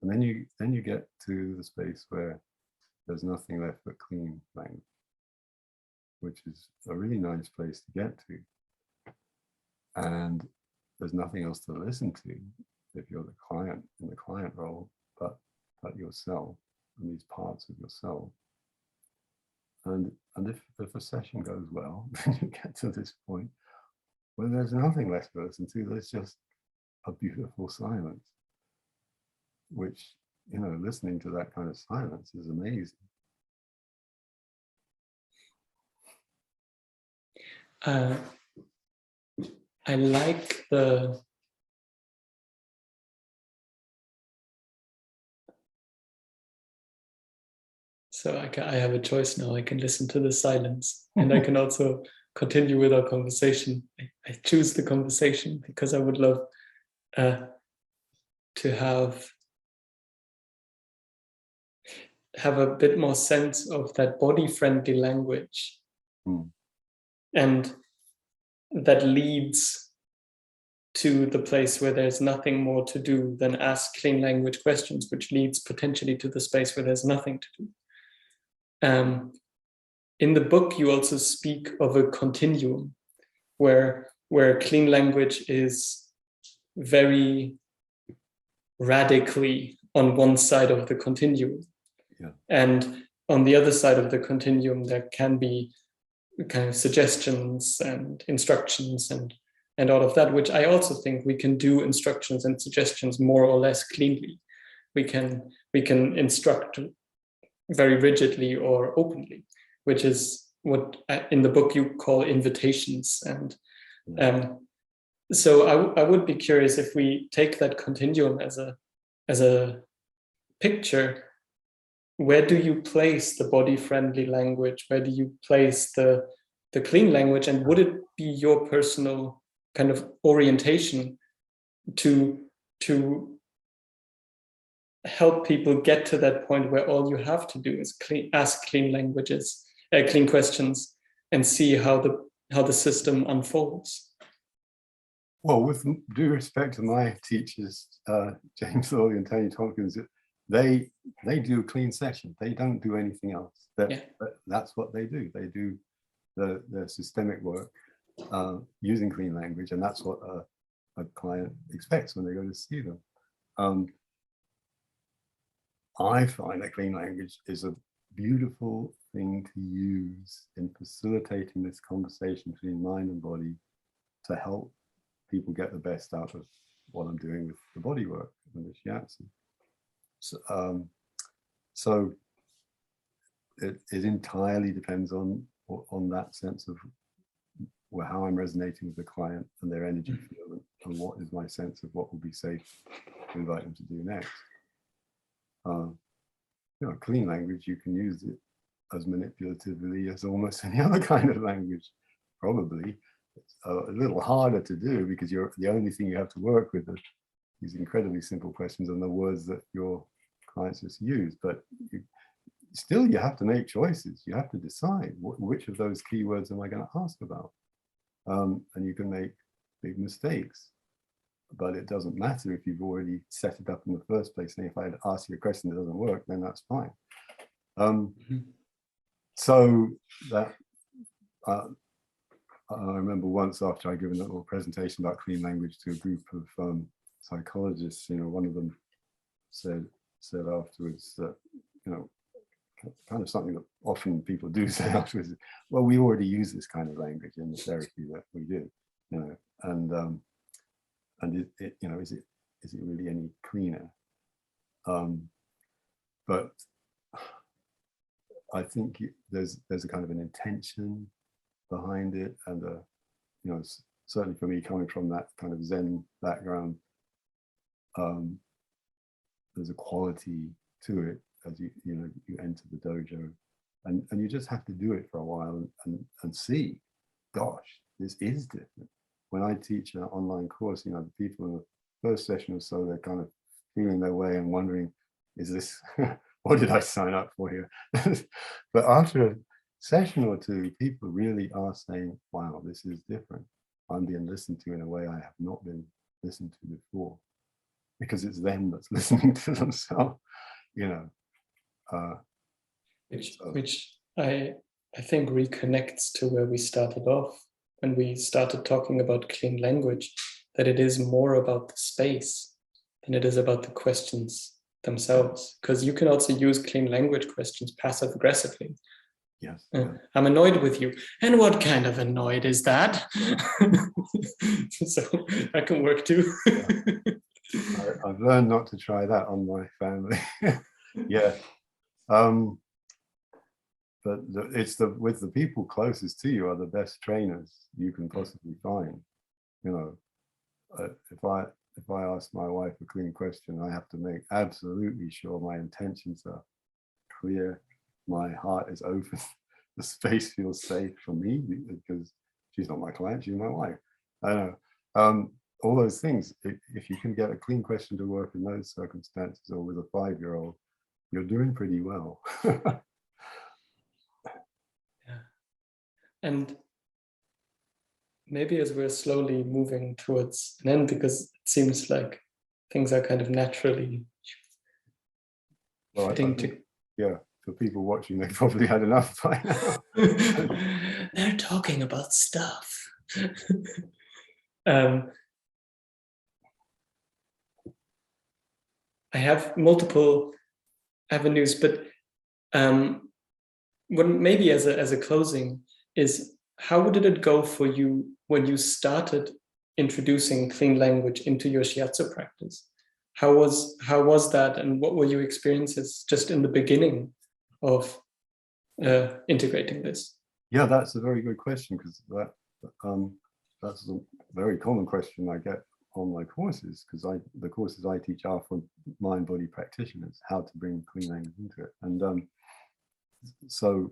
and then you get to the space where there's nothing left but clean language, which is a really nice place to get to. And there's nothing else to listen to if you're the client in the client role, but yourself and these parts of yourself. And if a session goes well, then you get to this point where there's nothing left to listen to. There's just a beautiful silence, which, listening to that kind of silence is amazing. I like so I have a choice now. I can listen to the silence and I can also continue with our conversation. I choose the conversation because I would love to have a bit more sense of that body-friendly language. And that leads to the place where there's nothing more to do than ask clean language questions, which leads potentially to the space where there's nothing to do. In the book, you also speak of a continuum where clean language is very radically on one side of the continuum. And on the other side of the continuum, there can be kind of suggestions and instructions and all of that, which I also think we can do instructions and suggestions more or less cleanly. We can instruct very rigidly or openly, which is what in the book you call invitations. And so I would be curious if we take that continuum as a picture. Where do you place the body-friendly language? Where do you place the clean language? And would it be your personal kind of orientation to help people get to that point where all you have to do is ask clean questions, and see how the system unfolds? Well, with due respect to my teachers, James Lawley and Tony Tompkins, they do clean sessions. They don't do anything else. That's what they do. They do the systemic work using clean language, and that's what a client expects when they go to see them. I find that clean language is a beautiful thing to use in facilitating this conversation between mind and body to help people get the best out of what I'm doing with the bodywork and the shiatsu. So it entirely depends on that sense of how I'm resonating with the client and their energy field, and what is my sense of what will be safe to invite them to do next. Clean language, you can use it as manipulatively as almost any other kind of language, probably. It's a little harder to do because the only thing you have to work with are these incredibly simple questions and the words that your clients just use. But you have to make choices. You have to decide which of those keywords am I going to ask about. And you can make big mistakes, but it doesn't matter if you've already set it up in the first place. And if I ask you a question that doesn't work, then that's fine. So that I remember once after I'd given a little presentation about clean language to a group of psychologists, one of them said afterwards that, kind of something that often people do say afterwards, well, we already use this kind of language in the therapy that we do, and is it really any cleaner? But I think there's a kind of an intention behind it, and certainly for me, coming from that kind of Zen background, there's a quality to it as you enter the dojo, and you just have to do it for a while and see, gosh, this is different. When I teach an online course, the people in the first session or so, they're kind of feeling their way and wondering, is this what did I sign up for here? But after a session or two, people really are saying, wow, this is different. I'm being listened to in a way I have not been listened to before, because it's them that's listening to themselves, which I think reconnects to where we started off when we started talking about clean language, that it is more about the space than it is about the questions themselves, because you can also use clean language questions passive aggressively. Yes. I'm annoyed with you. And what kind of annoyed is that? So that can work too. I've learned not to try that on my family. Yeah. But it's with the people closest to you are the best trainers you can possibly find. If I ask my wife a clean question, I have to make absolutely sure my intentions are clear, my heart is open, the space feels safe for me, because she's not my client, she's my wife. I know. All those things, if you can get a clean question to work in those circumstances, or with a 5-year-old, you're doing pretty well. Yeah. And maybe as we're slowly moving towards an end, because it seems like things are kind of naturally fitting to. Yeah, for people watching, they've probably had enough by now. They're talking about stuff. I have multiple avenues, but when maybe as a closing is, how did it go for you when you started introducing clean language into your shiatsu practice? How was that, and what were your experiences just in the beginning of integrating this? Yeah, that's a very good question, because that's a very common question I get on my courses, because the courses I teach are for mind-body practitioners, how to bring clean language into it. And so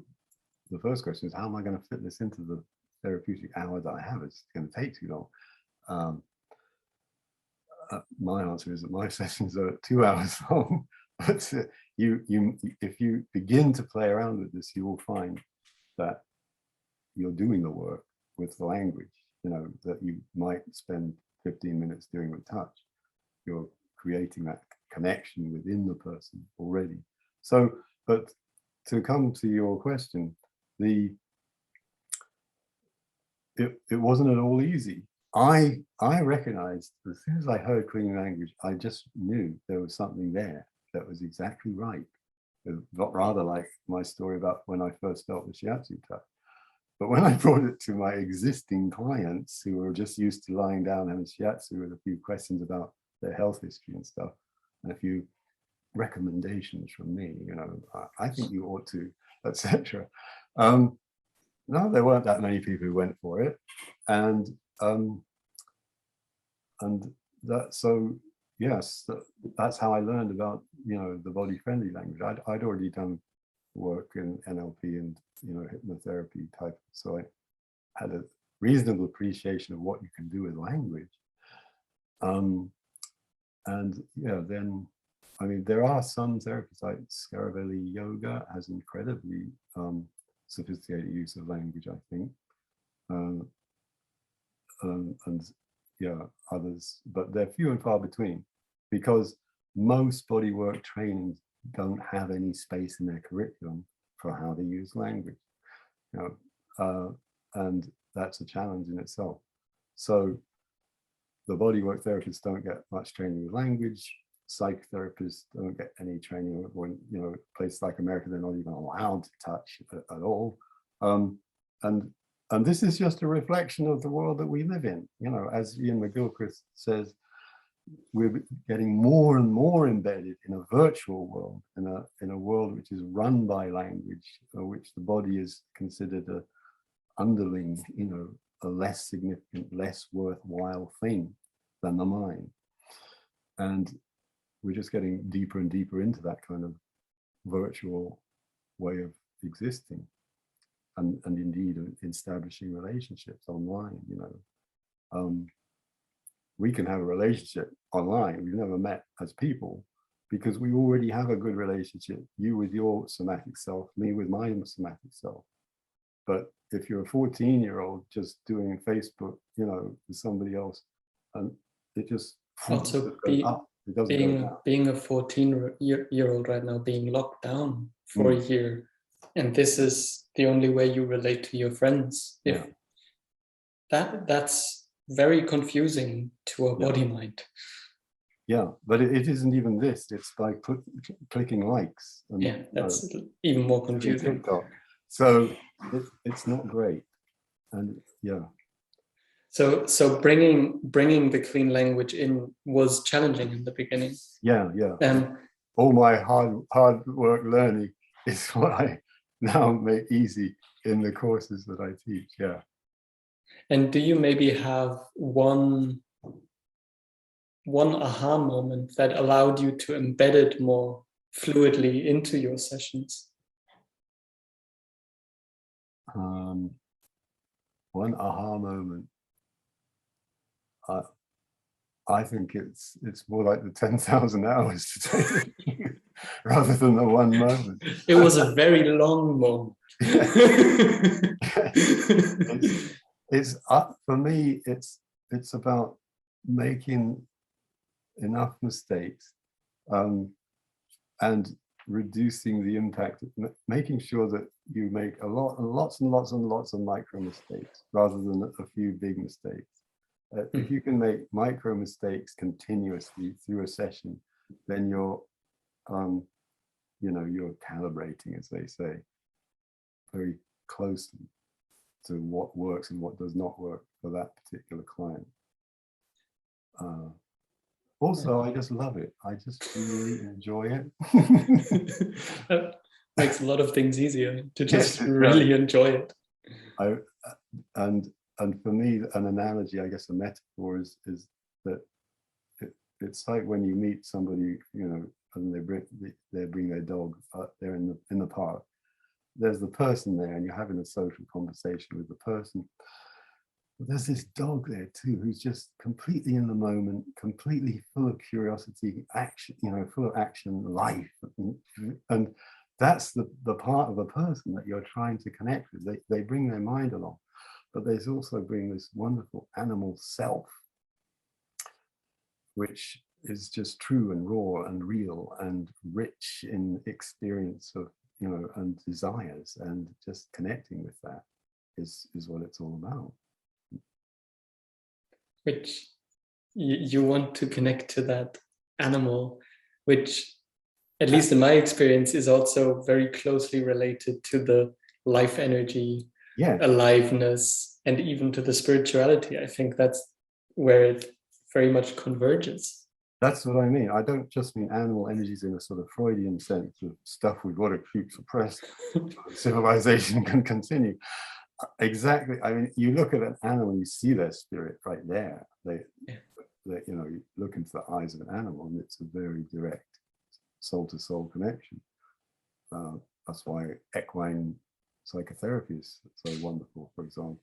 the first question is, how am I going to fit this into the therapeutic hour that I have? It's going to take too long. My answer is that my sessions are 2 hours long. But if you begin to play around with this, you will find that you're doing the work with the language, that you might spend 15 minutes doing with touch. You're creating that connection within the person already. So, but to come to your question, it wasn't at all easy. I recognized as soon as I heard clean language, I just knew there was something there that was exactly right. Rather like my story about when I first felt the shiatsu touch. But when I brought it to my existing clients who were just used to lying down and shiatsu with a few questions about their health history and stuff, and a few recommendations from me, I think you ought to, etc. No, there weren't that many people who went for it, and that, so yes, that's how I learned about the body friendly language. I'd already done work in NLP and hypnotherapy type, so I had a reasonable appreciation of what you can do with language. And yeah, then I mean, there are some therapies like Scaravelli Yoga has incredibly sophisticated use of language, I think, and yeah, others, but they're few and far between, because most bodywork trainings don't have any space in their curriculum for how to use language, and that's a challenge in itself. So the bodywork therapists don't get much training with language. Psychotherapists don't get any training. When places like America, they're not even allowed to touch at all. And this is just a reflection of the world that we live in. As Ian McGilchrist says, we're getting more and more embedded in a virtual world, in a world which is run by language, which the body is considered a underling, a less significant, less worthwhile thing than the mind. And we're just getting deeper and deeper into that kind of virtual way of existing, and indeed establishing relationships online. We can have a relationship online. We've never met as people because we already have a good relationship, you with your somatic self, me with my somatic self. But if you're a 14-year-old just doing Facebook, with somebody else, and it just Also, being a 14-year-old right now, being locked down for a year, and this is the only way you relate to your friends. That's very confusing to a body mind. Yeah, but it isn't even this. It's by clicking likes. And, that's even more confusing. TikTok. So it's not great. And yeah. So bringing the clean language in was challenging in the beginning. Yeah. All my hard work learning is what I now make easy in the courses that I teach. Yeah. And do you maybe have one aha moment that allowed you to embed it more fluidly into your sessions? One aha moment. I think it's more like the 10,000 hours to take rather than the one moment. It was a very long moment. It's up for me. It's about making enough mistakes, and reducing the impact, making sure that you make lots and lots of micro mistakes rather than a few big mistakes. If you can make micro mistakes continuously through a session, then you're calibrating, as they say, very closely to what works and what does not work for that particular client. Also, I just love it. I just really enjoy it. That makes a lot of things easier, to just really enjoy it. And for me, an analogy, I guess a metaphor is that it's like when you meet somebody, and they bring their dog, they're in the park. There's the person there, and you're having a social conversation with the person. But there's this dog there too, who's just completely in the moment, completely full of curiosity, action, full of action, life, and that's the part of a person that you're trying to connect with. They bring their mind along, but they also bring this wonderful animal self, which is just true and raw and real and rich in experience of, and desires, and just connecting with that is what it's all about. Which you want to connect to that animal, which, at least in my experience, is also very closely related to the life energy Yeah, aliveness, and even to the spirituality. I think that's where it very much converges. that's what I mean. I don't just mean animal energies in a sort of Freudian sense of stuff we've got to keep suppressed so civilization can continue. Exactly. I mean, you look at an animal, you see their spirit right there. You know, you look into the eyes of an animal, and it's a very direct soul-to-soul connection. That's why equine psychotherapy is so wonderful, for example.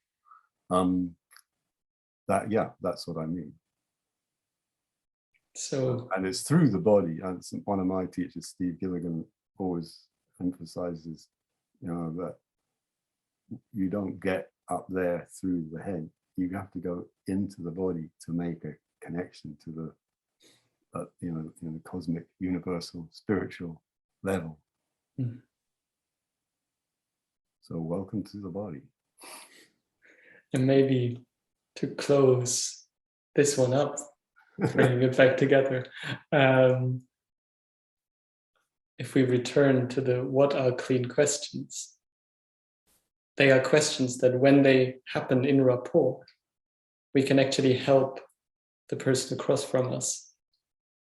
That's what I mean. So, and it's through the body. And one of my teachers, Steve Gilligan, always emphasizes, you know, that you don't get up there through the head. You have to go into the body to make a connection to the, you know, cosmic, universal, spiritual level. Mm. So welcome to the body. And maybe to close this one up, bringing it back together, if we return to the what are clean questions, they are questions that when they happen in rapport, we can actually help the person across from us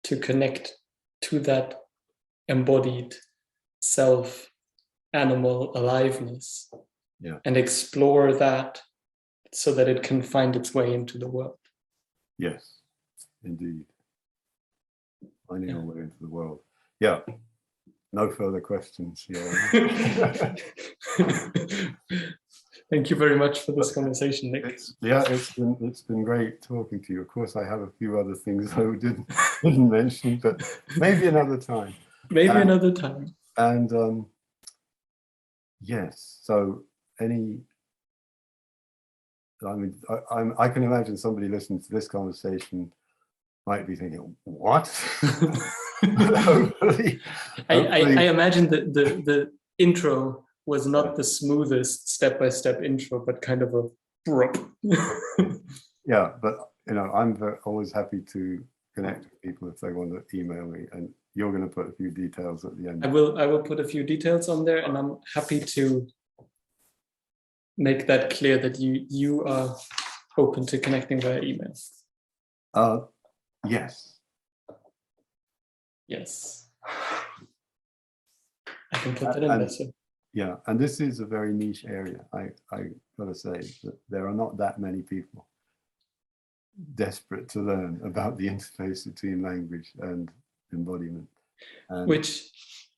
to connect to that embodied self, animal aliveness, and explore that so that it can find its way into the world. Yes, indeed. Finding our way into the world. Yeah. No further questions. Yeah. Thank you very much for this conversation, Nick. It's been great talking to you. Of course, I have a few other things I didn't mention, but maybe another time. Maybe another time. And yes, so I mean, I can imagine somebody listening to this conversation might be thinking, what? hopefully, I imagine that the intro was not the smoothest step-by-step intro, but kind of a yeah, but you know, I'm always happy to connect with people if they want to email me, and you're going to put a few details at the end. I will put a few details on there, and I'm happy to make that clear that you are open to connecting via email. Yes. Yes. I can put that in there. So. Yeah, and this is a very niche area. I gotta say that there are not that many people desperate to learn about the interface between language and embodiment.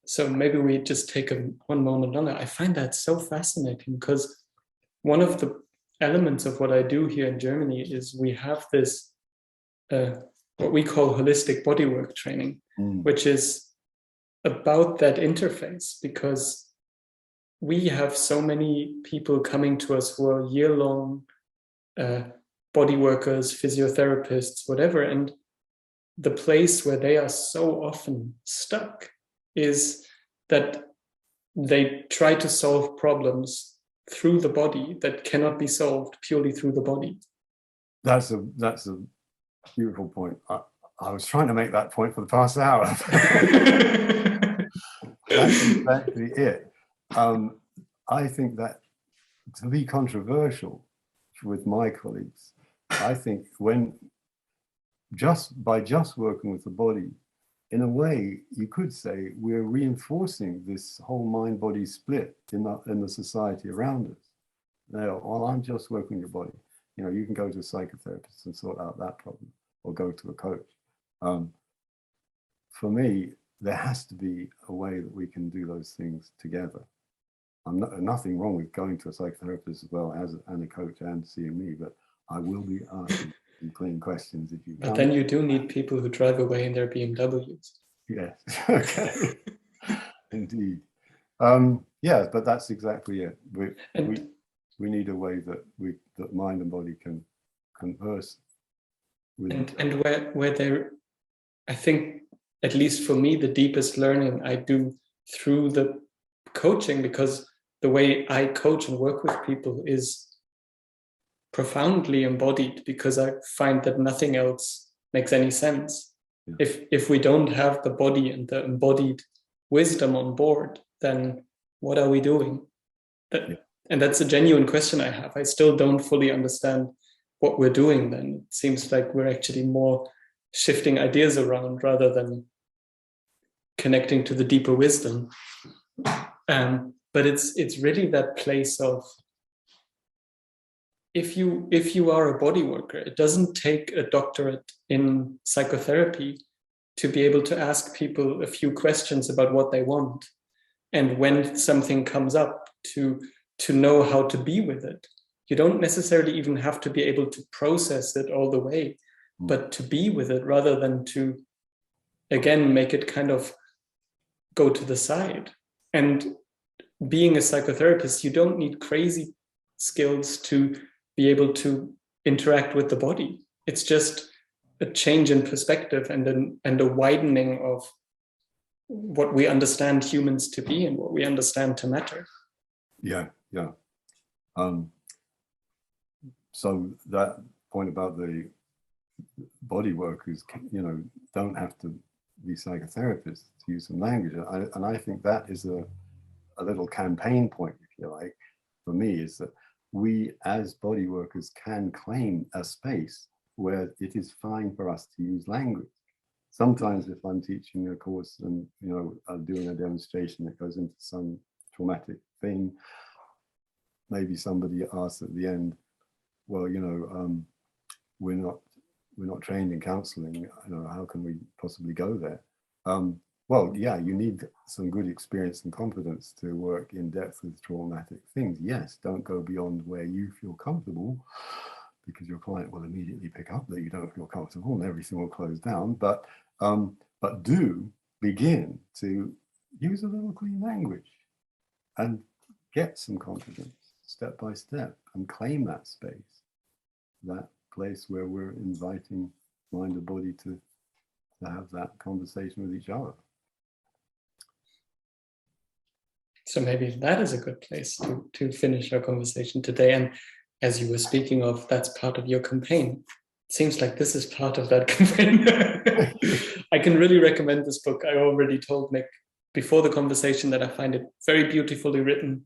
So maybe we just take one moment longer. I find that so fascinating because one of the elements of what I do here in Germany is we have this what we call holistic bodywork training, which is about that interface, because we have so many people coming to us who are year-long body workers, physiotherapists, whatever, and the place where they are so often stuck is that they try to solve problems through the body that cannot be solved purely through the body. That's a beautiful point. I was trying to make that point for the past hour. That's exactly it. I think that, to be controversial with my colleagues, I think by just working with the body, in a way, you could say we're reinforcing this whole mind-body split in the society around us. Now, well, I'm just working your body. You know, you can go to a psychotherapist and sort out that problem, or go to a coach. For me, there has to be a way that we can do those things together. Nothing wrong with going to a psychotherapist as well as a coach and seeing me, but I will be asking some clean questions if you. But then you do need people who drive away in their BMWs. Yes. Okay. Indeed. Yeah, but that's exactly it. We need a way that mind and body can converse with and where there, I think, at least for me, the deepest learning I do through the coaching, because the way I coach and work with people is profoundly embodied, because I find that nothing else makes any sense. Yeah. If we don't have the body and the embodied wisdom on board, then what are we doing? And that's a genuine question I have. I still don't fully understand what we're doing then. It seems like we're actually more shifting ideas around rather than connecting to the deeper wisdom. But it's really that place of, if you are a body worker, it doesn't take a doctorate in psychotherapy to be able to ask people a few questions about what they want. And when something comes up, to know how to be with it. You don't necessarily even have to be able to process it all the way, but to be with it rather than to, again, make it kind of go to the side. And being a psychotherapist, you don't need crazy skills to be able to interact with the body. It's just a change in perspective and a widening of what we understand humans to be and what we understand to matter. Yeah. So that point about the body workers, don't have to be psychotherapists to use some language. And I think that is a little campaign point, if you like, for me, is that we as body workers can claim a space where it is fine for us to use language. Sometimes if I'm teaching a course and, I'm doing a demonstration that goes into some traumatic thing, maybe somebody asks at the end, well, we're not trained in counseling, how can we possibly go there? Well, yeah, you need some good experience and confidence to work in depth with traumatic things. Yes, don't go beyond where you feel comfortable, because your client will immediately pick up that you don't feel comfortable and everything will close down. But do begin to use a little clean language and get some confidence step by step and claim that space, that place where we're inviting mind and body to have that conversation with each other. So maybe that is a good place to finish our conversation today. And as you were speaking of, that's part of your campaign. It seems like this is part of that campaign. I can really recommend this book. I already told Nick before the conversation that I find it very beautifully written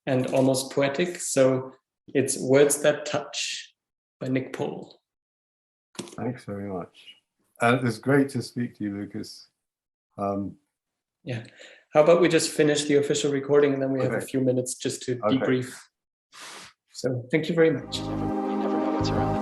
and almost poetic. So it's Words That Touch by Nick Paul. Thanks very much. It's great to speak to you, Lucas. Yeah. How about we just finish the official recording and then we have a few minutes just to debrief. So thank you very much. You never know what's around.